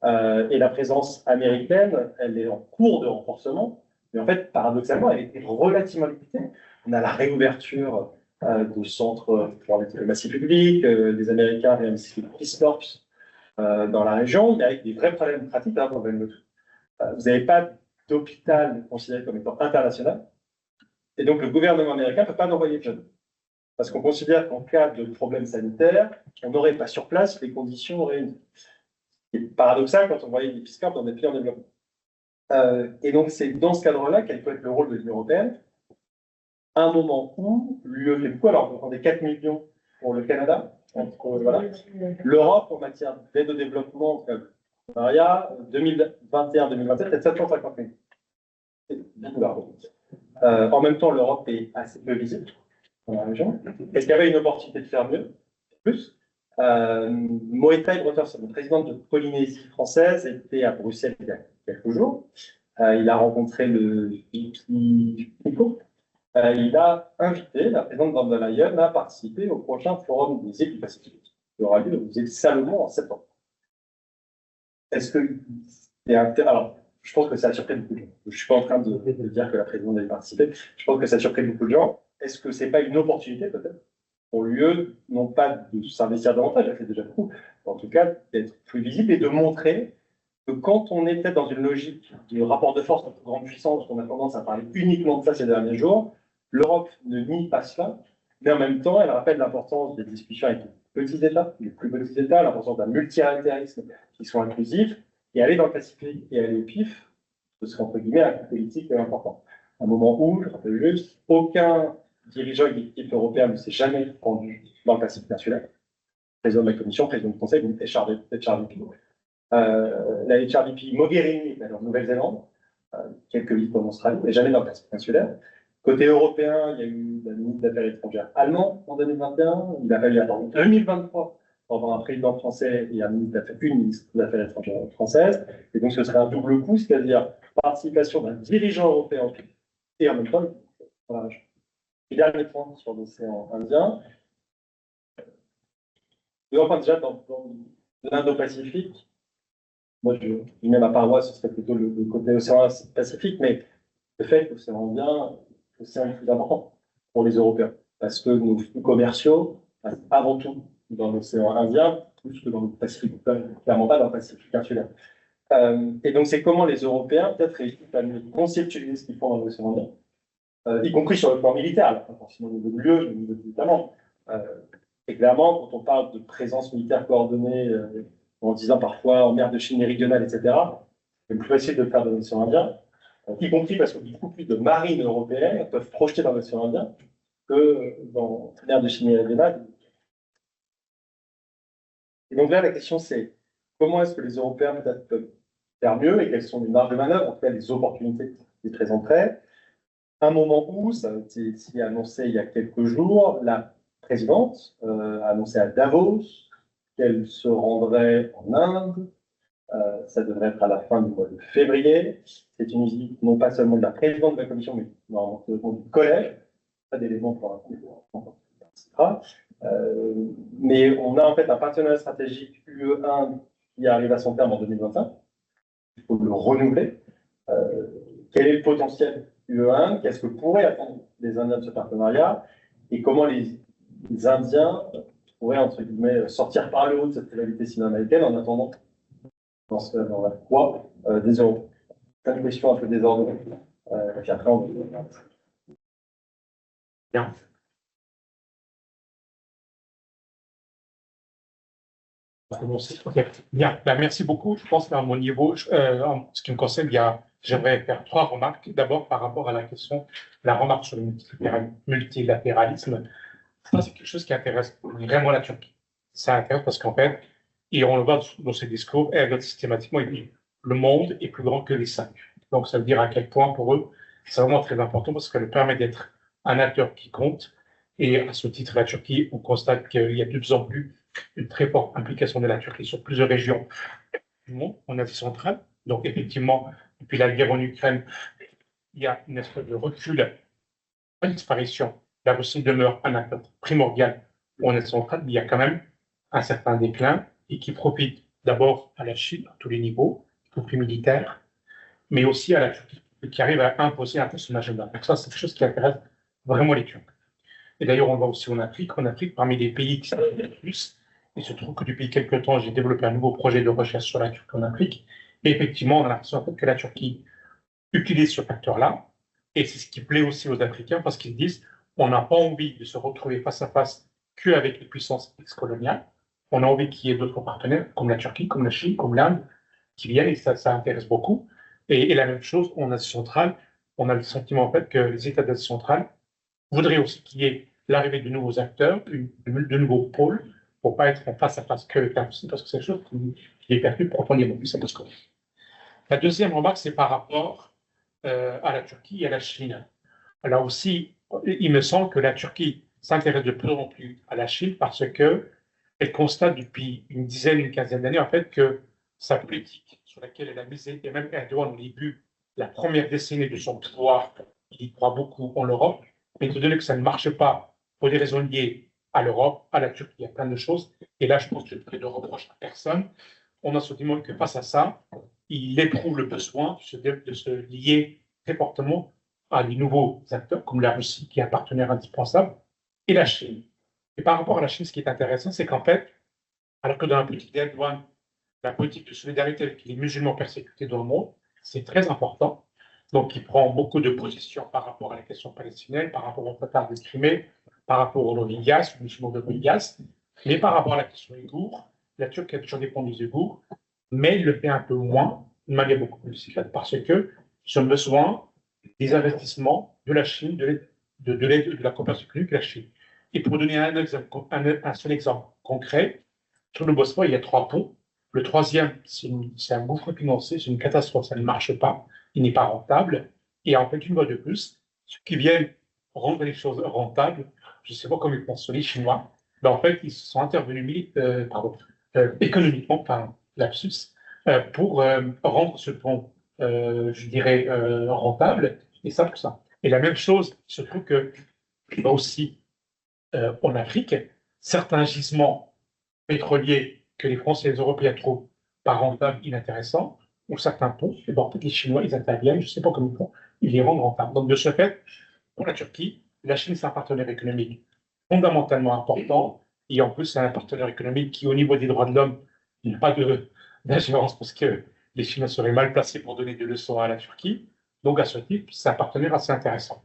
et la présence américaine, elle est en cours de renforcement, mais en fait, paradoxalement, elle est relativement limitée. On a la réouverture de centres pour la diplomatie publique, les Américains réunissent le Peace Corps dans la région, mais avec des vrais problèmes pratiques dans Vanuatu. Vous n'avez pas d'hôpital considéré comme étant international, et donc le gouvernement américain ne peut pas envoyer de jeunes. Parce qu'on considère qu'en cas de problème sanitaire, on n'aurait pas sur place les conditions réunies. C'est paradoxal quand on voyait des Peace Corps dans des pays en développement. Et donc c'est dans ce cadre-là quel peut être le rôle de l'Union européenne, à un moment où l'UE fait beaucoup. Alors, on prend des 4 millions pour le Canada. Voilà. L'Europe, en matière d'aide au développement, 2021-2027, c'est 750 millions. En même temps, l'Europe est assez peu visible dans la région. Est-ce qu'il y avait une opportunité de faire mieux? Plus. Moetai Brotherson, le président de Polynésie française, était à Bruxelles il y a quelques jours. Il a rencontré le Pico. Il a invité la présidente von der Leyen à participer au prochain forum des îles du Pacifique, qui aura lieu aux îles Salomon en septembre. Est-ce que. Alors, je pense que ça a surpris beaucoup de gens. Je ne suis pas en train de dire que la présidente allait participer. Je pense que ça a surpris beaucoup de gens. Est-ce que ce n'est pas une opportunité, peut-être, pour l'UE, non pas de s'investir davantage, elle fait déjà beaucoup, mais en tout cas d'être plus visible et de montrer que quand on est peut-être dans une logique de rapport de force entre grandes puissances, on a tendance à parler uniquement de ça ces derniers jours, l'Europe ne nie pas cela, mais en même temps, elle rappelle l'importance des discussions avec les petits États, les plus petits États, l'importance d'un multilatérisme qui soit inclusif, et aller dans le Pacifique et aller au PIF, ce serait entre guillemets un coup politique important. À un moment où, je rappelle juste, aucun dirigeant exécutif européen ne s'est jamais rendu dans le Pacifique insulaire. Président de la Commission, président du Conseil, HRVP. La HRVP Mogherini est en Nouvelle-Zélande, quelques vies en Australie, mais jamais dans le Pacifique insulaire. Côté européen, il y a eu la ministre des Affaires étrangères allemand en 2021. Il a fallu attendre 2023 pour avoir un président français et une ministre des Affaires étrangères française. Et donc, ce serait un double coup, c'est-à-dire participation d'un dirigeant européen et en même temps dans la région. Et dernier point sur l'océan Indien. Enfin, déjà, dans l'Indo-Pacifique, moi, je mets ma paroisse, ce serait plutôt le côté océan Pacifique, mais le fait que l'océan Indien, c'est le plus important pour les Européens, parce que nos flux commerciaux passent avant tout dans l'océan Indien, plus que dans le Pacifique, clairement pas dans le Pacifique insulaire. Et donc, c'est comment les Européens peut-être réussissent à mieux conceptualiser ce qu'ils font dans l'océan Indien, y compris sur le plan militaire, alors pas forcément au niveau de l'UE, mais au niveau des États membres. Et clairement, quand on parle de présence militaire coordonnée, en disant parfois en mer de Chine méridionale, etc., c'est plus facile de le faire dans l'océan Indien, y compris parce que beaucoup plus de marines européennes peuvent projeter dans l'océan Indien que dans la mer de Chine méridionale. Et donc là, la question c'est comment est-ce que les Européens peut-être peuvent faire mieux et quelles sont les marges de manœuvre, en tout cas les opportunités qui présenteraient. Un moment où, ça a été annoncé il y a quelques jours, la présidente a annoncé à Davos qu'elle se rendrait en Inde. Ça devrait être à la fin du mois de février. C'est une visite non pas seulement de la présidente de la commission, mais du collège. Pas d'éléments pour l'instant, mais on a en fait un partenariat stratégique UE1 qui arrive à son terme en 2025. Il faut le renouveler. Quel est le potentiel UE1? Qu'est-ce que pourraient attendre les Indiens de ce partenariat? Et comment les Indiens pourraient, entre guillemets, sortir par le haut de cette rivalité sino-américaine en attendant dans la voie des euros. C'est une question un peu désordonnée. Puis après, on...
Bien. Okay. Bien, ben, merci beaucoup. Je pense qu'à mon niveau, en ce qui me concerne, j'aimerais faire 3 remarques. D'abord, par rapport à la question, la remarque sur le multilatéralisme. Ça, c'est quelque chose qui intéresse vraiment la Turquie. Ça intéresse parce qu'en fait, et on le voit dans ses discours, Erdogan systématiquement, il dit le monde est plus grand que les cinq. Donc, ça veut dire à quel point pour eux, c'est vraiment très important parce que ça leur permet d'être un acteur qui compte. Et à ce titre, la Turquie, on constate qu'il y a de plus en plus une très forte implication de la Turquie sur plusieurs régions du monde, en Asie centrale. Donc, effectivement, depuis la guerre en Ukraine, il y a une espèce de recul, une disparition. La Russie demeure un acteur primordial en Asie centrale, mais il y a quand même un certain déclin et qui profite d'abord à la Chine à tous les niveaux, y compris militaire, mais aussi à la Turquie, qui arrive à imposer un peu son agenda. Donc ça, c'est quelque chose qui intéresse vraiment les Turcs. Et d'ailleurs, on va aussi en Afrique. En Afrique, parmi les pays qui s'intéressent le plus, il se trouve que depuis quelques temps, j'ai développé un nouveau projet de recherche sur la Turquie en Afrique. Et effectivement, on a l'impression en fait, que la Turquie utilise ce facteur-là. Et c'est ce qui plaît aussi aux Africains parce qu'ils disent on n'a pas envie de se retrouver face à face qu'avec les puissances ex-coloniales. On a envie qu'il y ait d'autres partenaires, comme la Turquie, comme la Chine, comme l'Inde, qui viennent et ça intéresse beaucoup. Et la même chose en Asie centrale, on a le sentiment en fait que les États d'Asie centrale voudraient aussi qu'il y ait l'arrivée de nouveaux acteurs, de nouveaux pôles, pour ne pas être en face à face qu'avec la Russie, parce que c'est quelque chose qui est perçu profondément. La deuxième remarque, c'est par rapport à la Turquie et à la Chine. Là aussi, il me semble que la Turquie s'intéresse de plus en plus à la Chine parce qu'elle constate depuis une dizaine, une quinzaine d'années, en fait, que sa politique sur laquelle elle a misé, et même Erdogan, au début, la première décennie de son pouvoir, il y croit beaucoup en l'Europe, mais étant donné que ça ne marche pas pour des raisons liées à l'Europe, à la Turquie, il y a plein de choses. Et là, je pense que je ne reproche à personne. On a ce sentiment que face à ça, il éprouve le besoin de se lier très fortement à des nouveaux acteurs comme la Russie, qui est un partenaire indispensable, et la Chine. Et par rapport à la Chine, ce qui est intéressant, c'est qu'en fait, alors que dans la politique d'Erdogan, la politique de solidarité avec les musulmans persécutés dans le monde, c'est très important. Donc, il prend beaucoup de positions par rapport à la question palestinienne, par rapport au Tatar de Crimée, par rapport aux Rohingyas, aux musulmans de Rohingyas, mais par rapport à la question ouïghour, la Turquie a toujours défendu les Ouïghours, mais il le fait un peu moins, de manière beaucoup plus discrète, parce qu'ils ont besoin des investissements de la Chine, de l'aide de la coopération économique de la Chine. Et pour donner un seul exemple concret, sur le Bosphore, il y a 3 ponts. Le troisième, c'est un gouffre financier, c'est une catastrophe, ça ne marche pas, il n'est pas rentable. Et en fait, une fois de plus, ceux qui viennent rendre les choses rentables, je ne sais pas comment ils pensent les Chinois, mais en fait, ils sont intervenus économiquement, enfin, lapsus, pour rendre ce pont, je dirais, rentable, et ça pour ça. Et la même chose, il se trouve que aussi en Afrique, certains gisements pétroliers que les Français et les Européens trouvent pas rentables, inintéressants, ou certains ponts, et ben, en fait, les Chinois, ils interviennent, je ne sais pas comment ils font, ils les rendent rentables. Donc, de ce fait, pour la Turquie, la Chine, c'est un partenaire économique fondamentalement important, et en plus, c'est un partenaire économique qui, au niveau des droits de l'homme, n'a pas d'ingérence parce que les Chinois seraient mal placés pour donner des leçons à la Turquie. Donc, à ce titre, c'est un partenaire assez intéressant.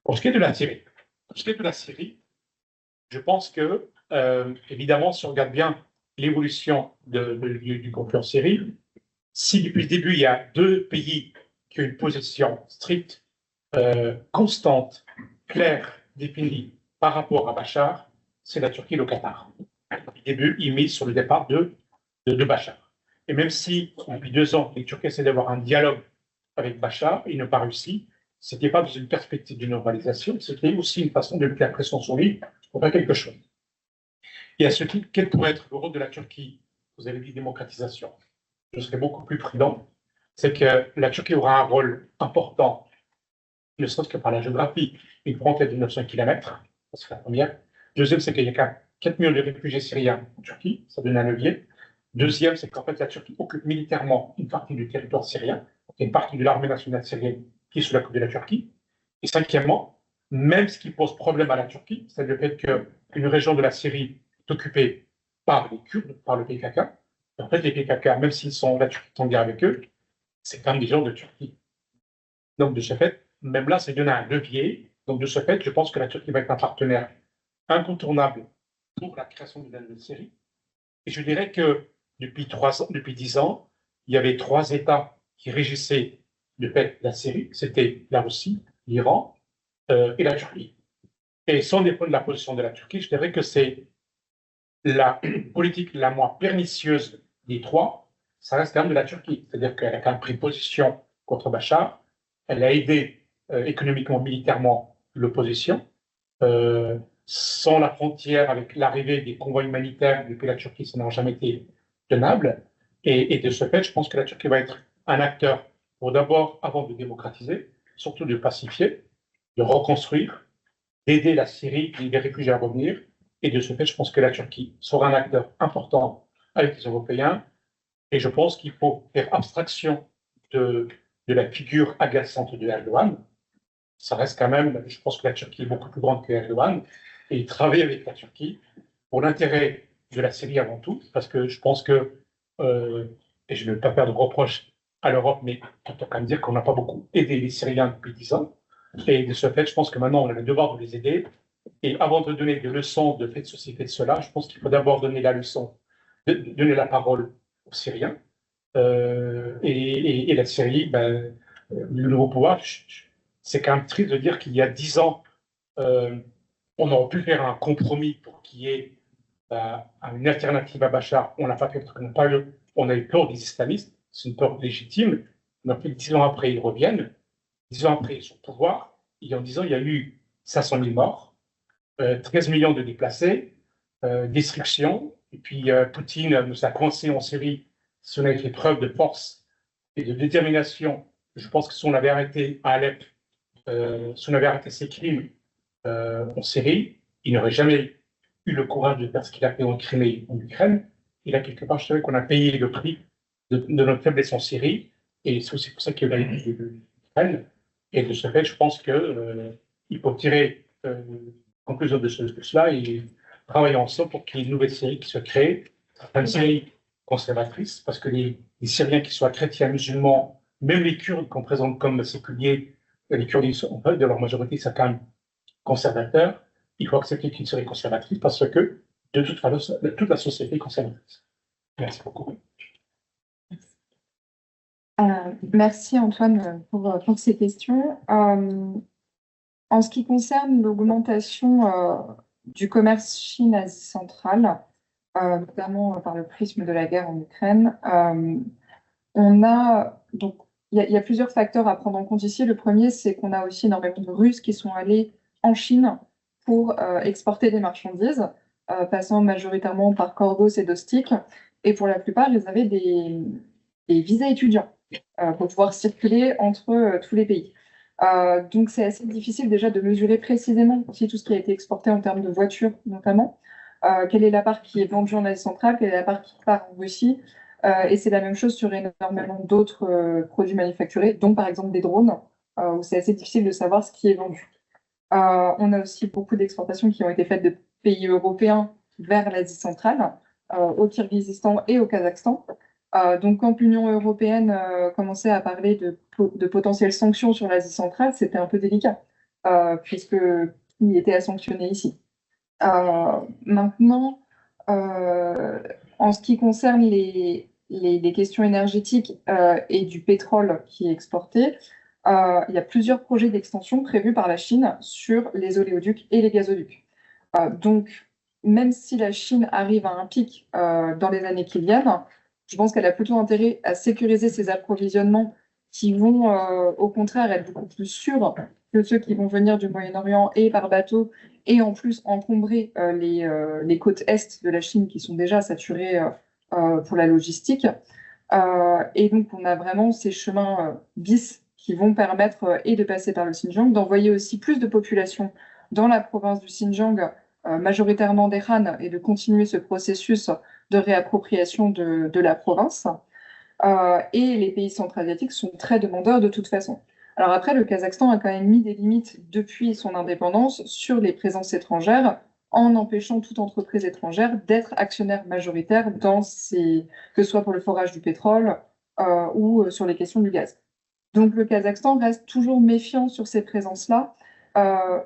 Pour ce qui est de la Syrie, je pense que, évidemment, si on regarde bien l'évolution du conflit en Syrie, si depuis le début, il y a 2 pays qui ont une position stricte, constante, claire, définie par rapport à Bachar, c'est la Turquie et le Qatar. Depuis le début, ils misent sur le départ de Bachar. Et même si, depuis 2 ans, les Turcs essaient d'avoir un dialogue avec Bachar, il n'a pas réussi, ce n'était pas dans une perspective de normalisation, c'était aussi une façon de mettre la pression sur lui pour faire quelque chose. Et à ce titre, quel pourrait être le rôle de la Turquie? Vous avez dit démocratisation. Je serais beaucoup plus prudent. C'est que la Turquie aura un rôle important, ne serait-ce que par la géographie, une frontière de 900 km, ça c'est la première. Deuxième, c'est qu'il y a 4 millions de réfugiés syriens en Turquie, ça donne un levier. Deuxième, c'est qu'en fait, la Turquie occupe militairement une partie du territoire syrien, une partie de l'armée nationale syrienne qui est sous la coupe de la Turquie. Et cinquièmement, même ce qui pose problème à la Turquie, c'est le fait qu'une région de la Syrie est occupée par les Kurdes, par le PKK. Et en fait, les PKK, même s'ils sont la Turquie en guerre avec eux, c'est quand même des gens de Turquie. Donc, de ce fait, même là, ça donne un levier. Donc, de ce fait, je pense que la Turquie va être un partenaire incontournable pour la création d'une nouvelle Syrie. Et je dirais que depuis 10 ans, il y avait 3 États qui régissaient de fait la Syrie. C'était la Russie, l'Iran et la Turquie. Et sans dépendre de la position de la Turquie, je dirais que c'est la politique la moins pernicieuse des trois, ça reste quand même de la Turquie. C'est-à-dire qu'elle a quand même pris position contre Bachar, elle a aidé économiquement, militairement l'opposition. Sans la frontière, avec l'arrivée des convois humanitaires depuis la Turquie, ça n'a jamais été tenable. Et de ce fait, je pense que la Turquie va être un acteur pour d'abord, avant de démocratiser, surtout de pacifier, de reconstruire, d'aider la Syrie, les réfugiés à revenir. Et de ce fait, je pense que la Turquie sera un acteur important avec les Européens. Et je pense qu'il faut faire abstraction de la figure agaçante de Erdogan. Ça reste quand même, je pense que la Turquie est beaucoup plus grande que Erdogan. Et travailler avec la Turquie pour l'intérêt de la Syrie avant tout, parce que je pense que, et je ne veux pas faire de reproches à l'Europe, mais on peut quand même dire qu'on n'a pas beaucoup aidé les Syriens depuis 10 ans. Et de ce fait, je pense que maintenant, on a le devoir de les aider. Et avant de donner des leçons de fait de ceci, fait de cela, je pense qu'il faut d'abord donner la leçon, donner la parole aux Syriens. Et la Syrie, ben, le nouveau pouvoir, c'est quand même triste de dire qu'il y a 10 ans, on aurait pu faire un compromis pour qu'il y ait une alternative à Bachar. On n'a pas fait parce qu'on n'a pas eu, on a eu peur des islamistes, c'est une peur légitime. On a fait 10 ans après, ils reviennent. 10 ans après, ils sont au pouvoir. Et en 10 ans, il y a eu 500 000 morts, 13 millions de déplacés, destruction. Et puis Poutine nous a coincés en Syrie si on avait fait preuve de force et de détermination. Je pense que si on avait arrêté à Alep, si on avait arrêté ces crimes en Syrie, il n'aurait jamais eu le courage de faire ce qu'il a fait en Crimée, en Ukraine. Et là, quelque part, je savais qu'on a payé le prix de notre faiblesse en Syrie. Et c'est aussi pour ça qu'il y a eu l'Ukraine. Et de ce fait, je pense qu'il faut tirer conclusion de cela et travailler ensemble pour qu'il y ait une nouvelle série qui se crée, une série conservatrice, parce que les Syriens, qui soient chrétiens, musulmans, même les Kurdes qu'on présente comme séculiers, les Kurdes, de leur majorité, c'est quand même conservateur. Il faut accepter qu'une série conservatrice parce que, de toute façon, toute la société est conservatrice. Merci beaucoup.
Merci Antoine pour ces questions. En ce qui concerne l'augmentation du commerce Chine-Asie centrale, notamment par le prisme de la guerre en Ukraine, on a donc il y a plusieurs facteurs à prendre en compte ici. Le premier, c'est qu'on a aussi énormément de Russes qui sont allés en Chine pour exporter des marchandises, passant majoritairement par Corgos et Dostik. Et pour la plupart, ils avaient des visas étudiants pour pouvoir circuler entre tous les pays. Donc c'est assez difficile déjà de mesurer précisément aussi tout ce qui a été exporté en termes de voitures notamment. Quelle est la part qui est vendue en Asie centrale, quelle est la part qui part en Russie. Et c'est la même chose sur énormément d'autres produits manufacturés, dont par exemple des drones, où c'est assez difficile de savoir ce qui est vendu. On a aussi beaucoup d'exportations qui ont été faites de pays européens vers l'Asie centrale, au Kirghizistan et au Kazakhstan. Donc, quand l'Union européenne commençait à parler de potentielles sanctions sur l'Asie centrale, c'était un peu délicat, puisque il était à sanctionner ici. Maintenant, en ce qui concerne les questions énergétiques et du pétrole qui est exporté, il y a plusieurs projets d'extension prévus par la Chine sur les oléoducs et les gazoducs. Donc, même si la Chine arrive à un pic dans les années qui viennent, je pense qu'elle a plutôt intérêt à sécuriser ses approvisionnements qui vont, au contraire, être beaucoup plus sûrs que ceux qui vont venir du Moyen-Orient et par bateau, et en plus encombrer les côtes est de la Chine qui sont déjà saturées pour la logistique. Et donc, on a vraiment ces chemins bis qui vont permettre et de passer par le Xinjiang, d'envoyer aussi plus de population dans la province du Xinjiang, majoritairement des Han, et de continuer ce processus de réappropriation de la province. Et les pays centra-asiatiques sont très demandeurs de toute façon. Alors après, le Kazakhstan a quand même mis des limites depuis son indépendance sur les présences étrangères, en empêchant toute entreprise étrangère d'être actionnaire majoritaire dans que ce soit pour le forage du pétrole ou sur les questions du gaz. Donc le Kazakhstan reste toujours méfiant sur ces présences-là,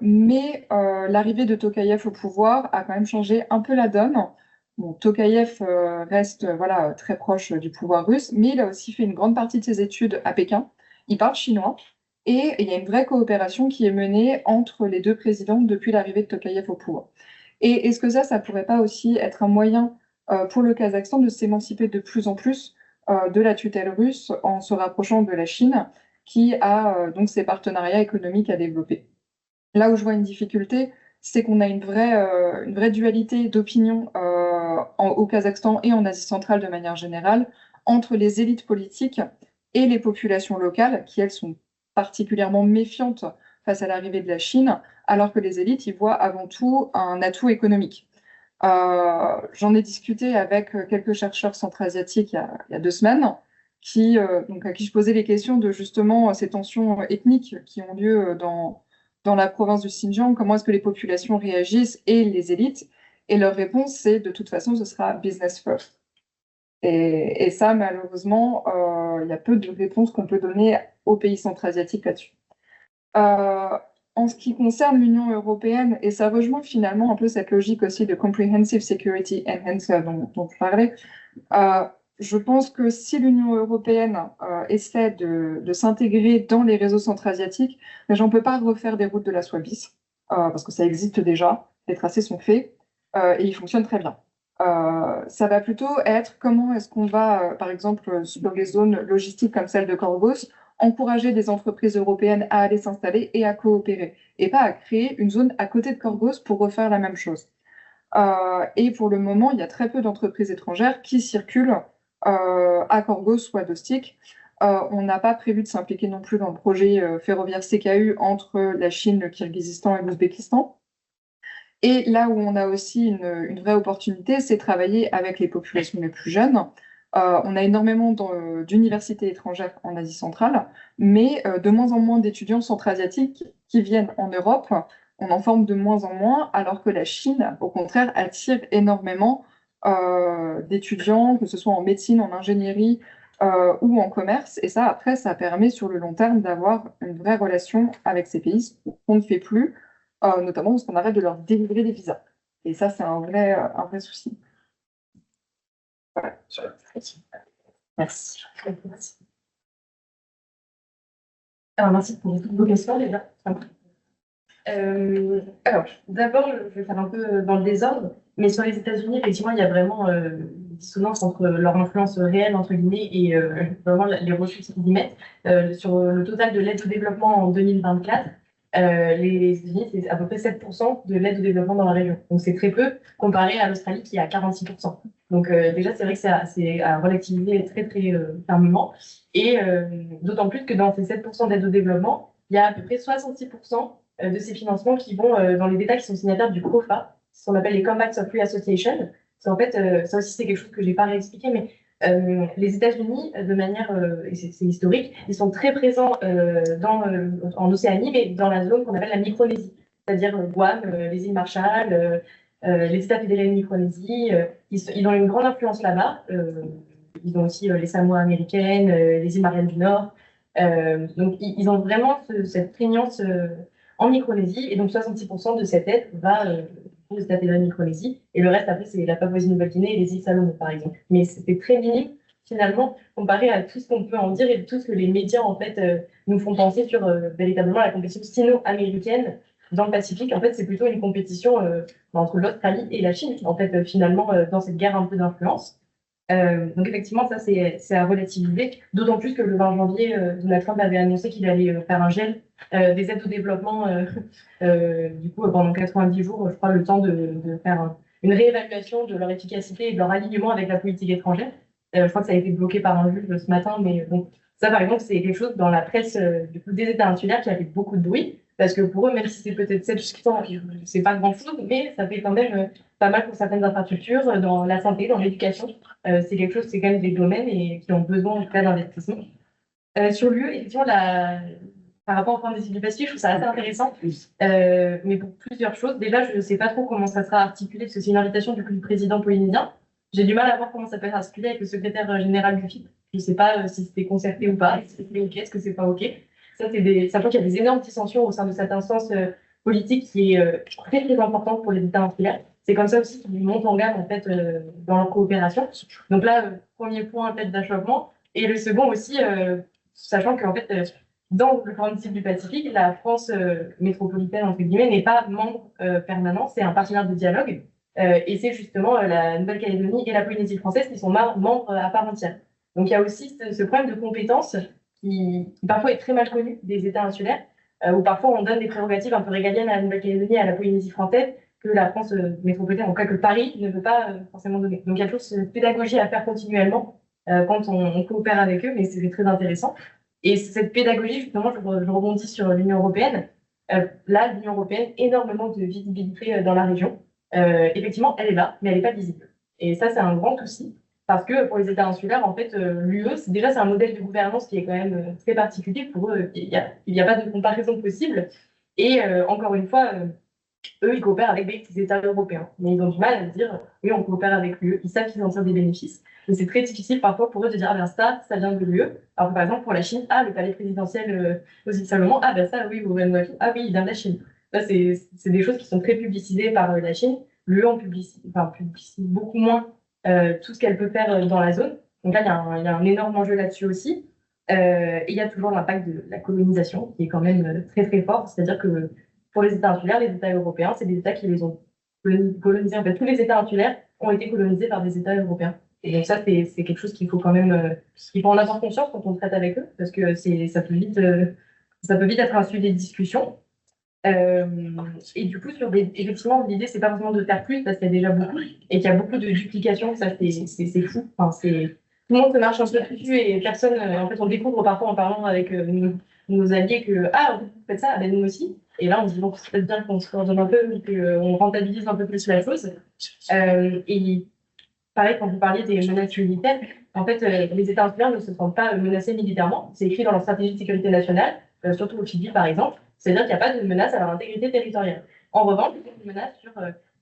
mais l'arrivée de Tokayev au pouvoir a quand même changé un peu la donne. Bon, Tokayev reste voilà, très proche du pouvoir russe, mais il a aussi fait une grande partie de ses études à Pékin. Il parle chinois Et il y a une vraie coopération qui est menée entre les deux présidents depuis l'arrivée de Tokayev au pouvoir. Et est-ce que ça pourrait pas aussi être un moyen pour le Kazakhstan de s'émanciper de plus en plus de la tutelle russe en se rapprochant de la Chine, qui a donc ses partenariats économiques à développer. Là où je vois une difficulté, c'est qu'on a une vraie dualité d'opinion au Kazakhstan et en Asie centrale de manière générale, entre les élites politiques et les populations locales, qui elles sont particulièrement méfiantes face à l'arrivée de la Chine, alors que les élites y voient avant tout un atout économique. J'en ai discuté avec quelques chercheurs centra-asiatiques il y a 2 semaines, donc à qui je posais les questions de justement ces tensions ethniques qui ont lieu dans la province du Xinjiang, comment est-ce que les populations réagissent et les élites. Et leur réponse, c'est de toute façon, ce sera business first. Et ça, malheureusement, il y a peu de réponses qu'on peut donner aux pays centra-asiatiques là-dessus. En ce qui concerne l'Union européenne, et ça rejoint finalement un peu cette logique aussi de Comprehensive Security Enhancer dont je parlais, je pense que si l'Union européenne essaie de s'intégrer dans les réseaux centra-asiatiques, on ne peut pas refaire des routes de la soie bis, parce que ça existe déjà, les tracés sont faits, et ils fonctionnent très bien. Ça va plutôt être comment est-ce qu'on va, par exemple, sur des zones logistiques comme celle de Corgos, encourager des entreprises européennes à aller s'installer et à coopérer, et pas à créer une zone à côté de Corgos pour refaire la même chose. Et pour le moment, il y a très peu d'entreprises étrangères qui circulent à Corgos ou à Dostik. On n'a pas prévu de s'impliquer non plus dans le projet ferroviaire CKU entre la Chine, le Kirghizistan et l'Ouzbékistan. Et là où on a aussi une vraie opportunité, c'est travailler avec les populations les plus jeunes. On a énormément d'universités étrangères en Asie centrale, mais de moins en moins d'étudiants centra-asiatiques qui viennent en Europe. On en forme de moins en moins, alors que la Chine, au contraire, attire énormément d'étudiants, que ce soit en médecine, en ingénierie ou en commerce. Et ça, après, ça permet sur le long terme d'avoir une vraie relation avec ces pays, ce qu'on ne fait plus, notamment parce qu'on arrête de leur délivrer des visas. Et ça, c'est un vrai souci. Voilà. Merci.
Alors, merci pour toutes vos questions déjà. Alors, d'abord, je vais faire un peu dans le désordre, mais sur les États-Unis, effectivement, il y a vraiment une dissonance entre leur influence réelle, entre guillemets, et vraiment les ressources qu'ils y mettent. Sur le total de l'aide au développement en 2024, les États-Unis, c'est à peu près 7% de l'aide au développement dans la région. Donc, c'est très peu comparé à l'Australie qui est à 46%. Donc, déjà, c'est vrai que c'est à relativiser très, très fermement. Et d'autant plus que dans ces 7% d'aide au développement, il y a à peu près 66% de ces financements qui vont dans les États qui sont signataires du COFA, ce qu'on appelle les Compacts of Free Association. En fait, ça aussi, c'est quelque chose que je n'ai pas réexpliqué, mais les États-Unis, de manière, et c'est historique, ils sont très présents en Océanie, mais dans la zone qu'on appelle la Micronésie, c'est-à-dire Guam, les îles Marshall, les États fédérés de Micronésie. Ils ont une grande influence là-bas. Ils ont aussi les Samoa américaines, les îles Mariannes du Nord. Donc, ils ont vraiment cette prégnance en Micronésie, et donc 66% de cette aide va aux États fédérés de Micronésie, et le reste, après, c'est la Papouasie-Nouvelle-Guinée et les îles Salomon, par exemple. Mais c'était très minime, finalement, comparé à tout ce qu'on peut en dire et tout ce que les médias, en fait, nous font penser sur véritablement la compétition sino-américaine dans le Pacifique. En fait, c'est plutôt une compétition entre l'Australie et la Chine, en fait, finalement, dans cette guerre un peu d'influence. Donc effectivement, ça c'est à relativiser, d'autant plus que le 20 janvier, Donald Trump avait annoncé qu'il allait faire un gel des aides au développement du coup pendant 90 jours, je crois, le temps de faire une réévaluation de leur efficacité et de leur alignement avec la politique étrangère. Je crois que ça a été bloqué par un juge ce matin, mais bon, ça par exemple, c'est quelque chose dans la presse du coup, des États insulaires qui a fait beaucoup de bruit, parce que pour eux, même si c'est peut-être 7 ans, c'est pas grand-chose, mais ça fait quand même pas mal pour certaines infrastructures, dans la santé, dans l'éducation. C'est quelque chose, c'est quand même des domaines et qui ont besoin en tout cas d'investissement. Sur l'UE, effectivement, par rapport au point de vue du Pacifique, je trouve ça assez intéressant, mais pour plusieurs choses. Déjà, je ne sais pas trop comment ça sera articulé, parce que c'est une invitation du président polynésien. J'ai du mal à voir comment ça peut être articulé avec le secrétaire général du FIP. Je ne sais pas si c'était concerté ou pas, est-ce que c'est OK, est-ce que c'est pas OK. Sachant qu'il y a des énormes dissensions au sein de cette instance politique qui est très, très importante pour les États insulaires. C'est comme ça aussi qu'ils montent en gamme en fait, dans leur coopération. Donc là, premier point en fait, d'achoppement. Et le second aussi, sachant qu'en fait, dans le Forum du Pacifique, la France métropolitaine, entre guillemets, n'est pas membre permanent, c'est un partenaire de dialogue. Et c'est justement la Nouvelle-Calédonie et la Polynésie française qui sont membres à part entière. Donc il y a aussi ce problème de compétences qui parfois est très mal connu des États insulaires, où parfois on donne des prérogatives un peu régaliennes à la Nouvelle-Calédonie et à la Polynésie française que la France métropolitaine, en tout cas que Paris, ne veut pas forcément donner. Donc il y a toujours cette pédagogie à faire continuellement quand on coopère avec eux, mais c'est très intéressant. Et cette pédagogie, justement, je rebondis sur l'Union européenne. Là, l'Union européenne, énormément de visibilité dans la région. Effectivement, elle est là, mais elle n'est pas visible. Et ça, c'est un grand souci, parce que pour les États insulaires, en fait, l'UE, c'est un modèle de gouvernance qui est quand même très particulier. Pour eux, il n'y a pas de comparaison possible. Et encore une fois, eux, ils coopèrent avec des États européens. Mais ils ont du mal à dire, oui, on coopère avec l'UE. Ils savent qu'ils en tirent des bénéfices. Mais c'est très difficile parfois pour eux de dire, ah ben ça vient de l'UE. Alors que par exemple, pour la Chine, le palais présidentiel aux îles Salomon, ah ben ça, oui, ah oui, il vient de la Chine. Ça, c'est des choses qui sont très publicisées par la Chine. L'UE en publicise beaucoup moins tout ce qu'elle peut faire dans la zone. Donc là, il y a un énorme enjeu là-dessus aussi. Et il y a toujours l'impact de la colonisation qui est quand même très très fort. C'est-à-dire que pour les États insulaires, les États européens, c'est des États qui les ont colonisés. En fait, tous les États insulaires ont été colonisés par des États européens. Et donc ça, c'est quelque chose qu'il faut quand même, il faut en avoir conscience quand on traite avec eux, parce que ça peut vite être un sujet de discussion. Et du coup, effectivement, l'idée, c'est pas forcément de faire plus, parce qu'il y a déjà beaucoup, et qu'il y a beaucoup de duplication, ça, c'est fou. Enfin, tout le monde se marche un peu dessus, et personne, en fait, on découvre parfois en parlant avec nos alliés que, vous faites ça, ben nous aussi. Et là, on se dit, bon, c'est peut-être bien qu'on se coordonne un peu, qu'on rentabilise un peu plus la chose. Et pareil, quand vous parliez des menaces militaires, en fait, les États insulaires ne se sentent pas menacés militairement. C'est écrit dans leur stratégie de sécurité nationale, surtout au Fidji, par exemple. C'est-à-dire qu'il n'y a pas de menace à leur intégrité territoriale. En revanche, il y a une menace sur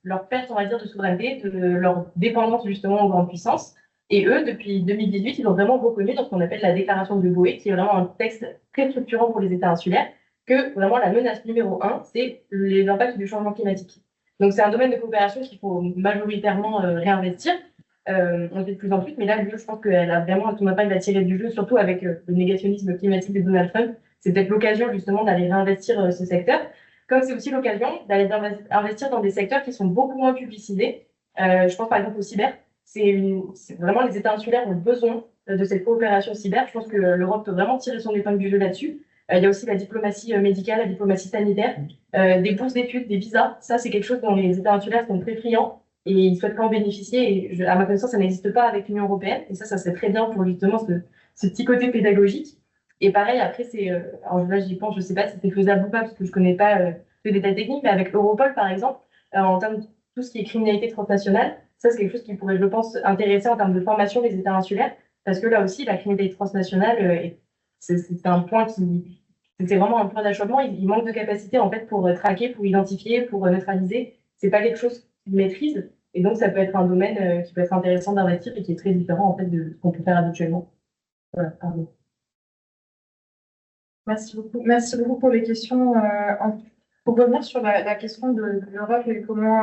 leur perte, on va dire, de souveraineté, de leur dépendance justement aux grandes puissances. Et eux, depuis 2018, ils ont vraiment reconnu dans ce qu'on appelle la déclaration de Boé, qui est vraiment un texte très structurant pour les États insulaires, que vraiment la menace numéro 1, c'est les impacts du changement climatique. Donc c'est un domaine de coopération qu'il faut majoritairement réinvestir. On le fait de plus en plus, mais là, l'UE, je pense qu'elle a vraiment son impact à tirer du jeu, surtout avec le négationnisme climatique de Donald Trump. C'est peut-être l'occasion justement d'aller réinvestir ce secteur, comme c'est aussi l'occasion d'aller investir dans des secteurs qui sont beaucoup moins publicisés. Je pense par exemple au cyber. Vraiment, les États insulaires ont besoin de cette coopération cyber. Je pense que l'Europe peut vraiment tirer son épingle du jeu là-dessus. Il y a aussi la diplomatie médicale, la diplomatie sanitaire, des bourses d'études, des visas. Ça, c'est quelque chose dont les États insulaires sont très friands et ils souhaitent en bénéficier. Et à ma connaissance, ça n'existe pas avec l'Union européenne. Et ça serait très bien pour justement ce petit côté pédagogique. Et pareil, après, alors là, j'y pense, je ne sais pas si c'est faisable ou pas, parce que je ne connais pas les détails techniques, mais avec Europol, par exemple, en termes de tout ce qui est criminalité transnationale, ça, c'est quelque chose qui pourrait, je pense, intéresser en termes de formation des États insulaires, parce que là aussi, la criminalité transnationale, c'est un point c'est vraiment un point d'achoppement. Il manque de capacité, en fait, pour traquer, pour identifier, pour neutraliser. C'est pas quelque chose qu'ils maîtrisent. Et donc, ça peut être un domaine qui peut être intéressant d'investir et qui est très différent, en fait, de ce qu'on peut faire habituellement. Voilà, pardon.
Merci beaucoup. Merci beaucoup pour les questions. Pour revenir sur la question de l'Europe et comment,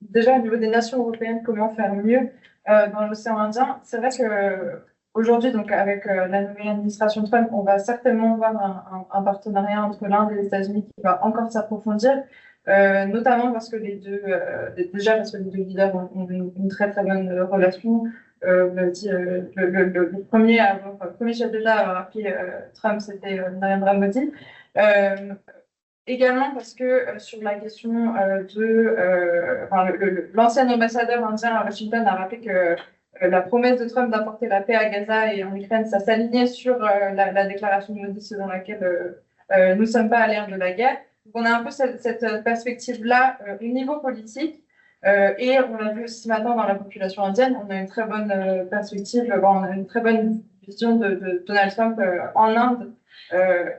déjà au niveau des nations européennes, comment faire mieux dans l'océan Indien, c'est vrai que aujourd'hui, donc avec la nouvelle administration Trump, on va certainement voir un partenariat entre l'Inde et les États-Unis qui va encore s'approfondir, notamment parce que les deux leaders ont une très très bonne relation. Le premier chef d'État à avoir appelé Trump, c'était Narendra Modi. Également parce que sur la question l'ancien ambassadeur indien à Washington a rappelé que la promesse de Trump d'apporter la paix à Gaza et en Ukraine, ça s'alignait sur la déclaration de Modi selon laquelle nous ne sommes pas à l'ère de la guerre. Donc on a un peu cette perspective-là au niveau politique. Et on l'a vu aussi ce matin dans la population indienne, on a une très bonne perspective, on a une très bonne vision de Donald Trump en Inde,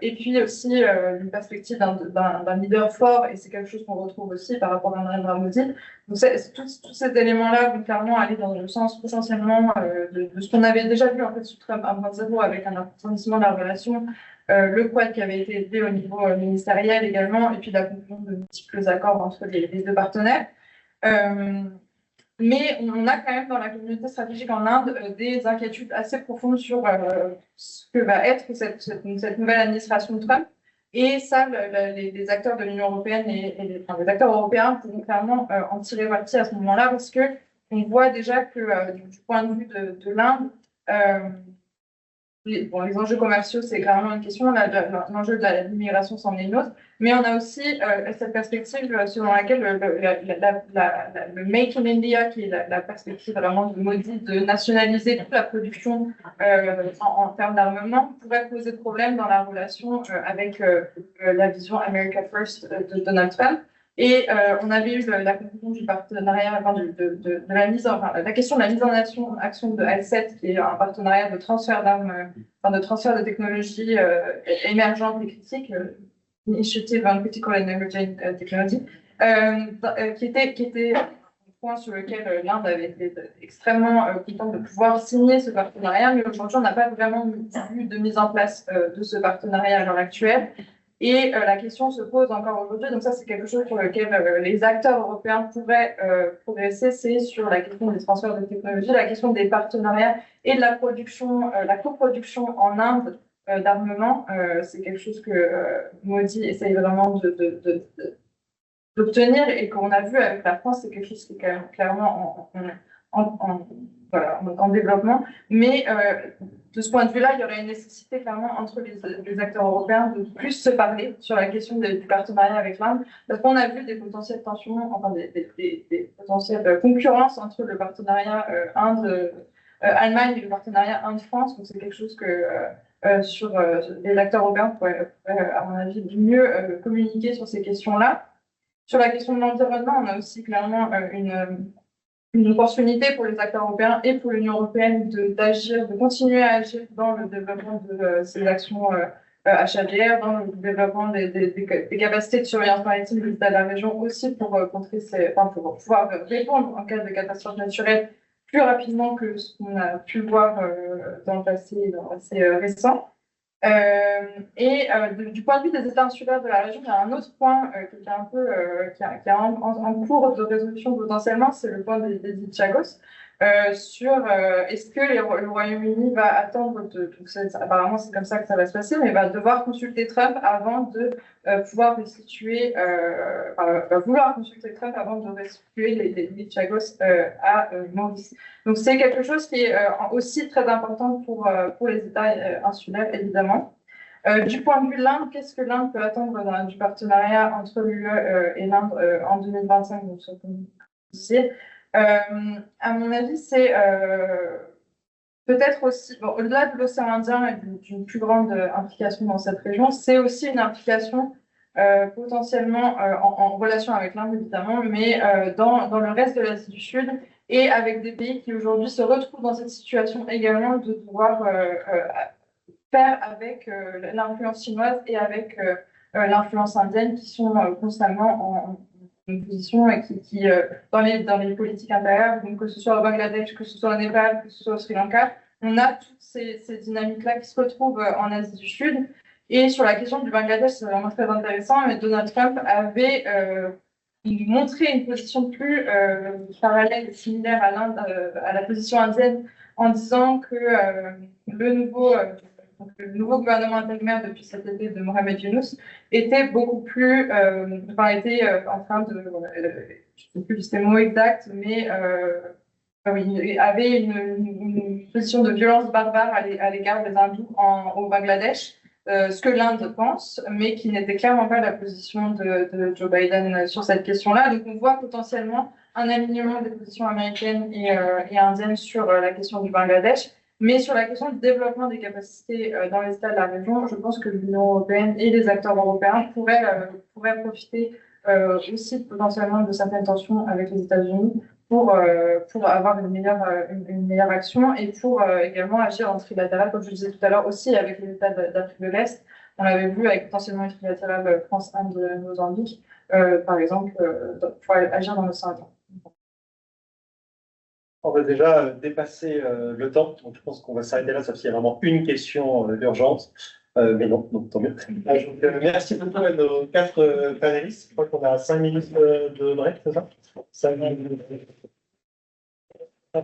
et puis aussi une perspective d'un leader fort, et c'est quelque chose qu'on retrouve aussi par rapport à Narendra Modi. Donc tous ces éléments-là vont clairement aller dans le sens potentiellement de ce qu'on avait déjà vu en fait sous Trump 1.0 avec un approfondissement de la relation, le Quad qui avait été élevé au niveau ministériel également, et puis la conclusion de multiples accords entre les deux partenaires. Mais on a quand même dans la communauté stratégique en Inde des inquiétudes assez profondes sur ce que va être cette nouvelle administration de Trump. Et ça, les acteurs de l'Union européenne enfin, les acteurs européens pourront clairement en tirer parti à ce moment-là, parce que on voit déjà que du point de vue de l'Inde, les enjeux commerciaux, c'est clairement une question. L'enjeu de l'immigration, c'en est une autre. Mais on a aussi cette perspective selon laquelle le Make in India, qui est la perspective vraiment de Modi, de nationaliser toute la production en termes d'armement, pourrait poser problème dans la relation avec la vision America First de Donald Trump. Et on avait eu la conclusion du partenariat, enfin, la question de la mise en action de L7, qui est un partenariat de transfert d'armes, de transfert de technologies émergentes et critiques, Initiative on Critical and Emerging Technology, qui était un point sur lequel l'Inde avait été extrêmement contente de pouvoir signer ce partenariat, mais aujourd'hui, on n'a pas vraiment vu de mise en place de ce partenariat à l'heure actuelle. Et la question se pose encore aujourd'hui, donc ça c'est quelque chose sur lequel les acteurs européens pourraient progresser, c'est sur la question des transferts de technologie, la question des partenariats et de la production, la coproduction en Inde d'armement. C'est quelque chose que Modi essaye vraiment d'obtenir et qu'on a vu avec la France, c'est quelque chose qui est quand même clairement en développement. Mais de ce point de vue-là, il y aurait une nécessité clairement entre les acteurs européens de plus se parler sur la question du partenariat avec l'Inde, parce qu'on a vu des potentielles tensions, enfin des potentielles concurrences entre le partenariat Inde-Allemagne et le partenariat Inde-France. Donc c'est quelque chose que les acteurs européens pourraient, à mon avis, mieux communiquer sur ces questions-là. Sur la question de l'environnement, on a aussi clairement une opportunité pour les acteurs européens et pour l'Union européenne de continuer à agir dans le développement de ces actions HADR, dans le développement des capacités de surveillance maritime des États de la région aussi pour pour pouvoir répondre en cas de catastrophe naturelle plus rapidement que ce qu'on a pu voir dans le passé récent. Du point de vue des États insulaires de la région, il y a un autre point qui est un peu qui est en cours de résolution potentiellement, c'est le point des îles Chagos. Sur est-ce que le Royaume-Uni va attendre apparemment c'est comme ça que ça va se passer, mais va devoir consulter Trump avant de pouvoir restituer va vouloir consulter Trump avant de restituer les îles Chagos à Maurice. Donc c'est quelque chose qui est aussi très important pour les États insulaires, évidemment. Du point de vue de l'Inde, qu'est-ce que l'Inde peut attendre du partenariat entre l'UE et l'Inde en 2025, donc ce qu'on disait. À mon avis, c'est peut-être aussi, au-delà de l'océan Indien et d'une plus grande implication dans cette région, c'est aussi une implication potentiellement en relation avec l'Inde, évidemment, mais dans le reste de l'Asie du Sud et avec des pays qui aujourd'hui se retrouvent dans cette situation également de devoir faire avec l'influence chinoise et avec l'influence indienne qui sont constamment en position et qui dans les politiques intérieures, donc que ce soit au Bangladesh, que ce soit au Népal, que ce soit au Sri Lanka, on a toutes ces dynamiques-là qui se retrouvent en Asie du Sud. Et sur la question du Bangladesh, c'est vraiment très intéressant, mais Donald Trump avait montré une position plus parallèle et similaire à l'Inde, à la position indienne, en disant que le nouveau gouvernement intérimaire depuis cet été de Mohamed Yunus était beaucoup plus, était en train de, je ne sais plus les mots exacts, mais il avait une position de violence barbare à l'égard des hindous au Bangladesh, ce que l'Inde pense, mais qui n'était clairement pas la position de Joe Biden sur cette question-là. Donc on voit potentiellement un alignement des positions américaines et indiennes sur la question du Bangladesh. Mais sur la question du développement des capacités dans les États de la région, je pense que l'Union européenne et les acteurs européens pourraient profiter aussi potentiellement de certaines tensions avec les États-Unis pour avoir une meilleure action et pour également agir en trilatéral, comme je le disais tout à l'heure, aussi avec les États d'Afrique de l'Est. On l'avait vu avec potentiellement une trilatérale France-Inde-Mozambique, par exemple, pour agir dans l'océan Indien.
On va déjà dépasser le temps, donc je pense qu'on va s'arrêter là, sauf s'il y a vraiment une question urgente. Mais non, donc tant mieux. Donc, merci beaucoup à nos 4 panélistes. Je crois qu'on a 5 minutes de break, c'est ça 5 minutes.
Euh,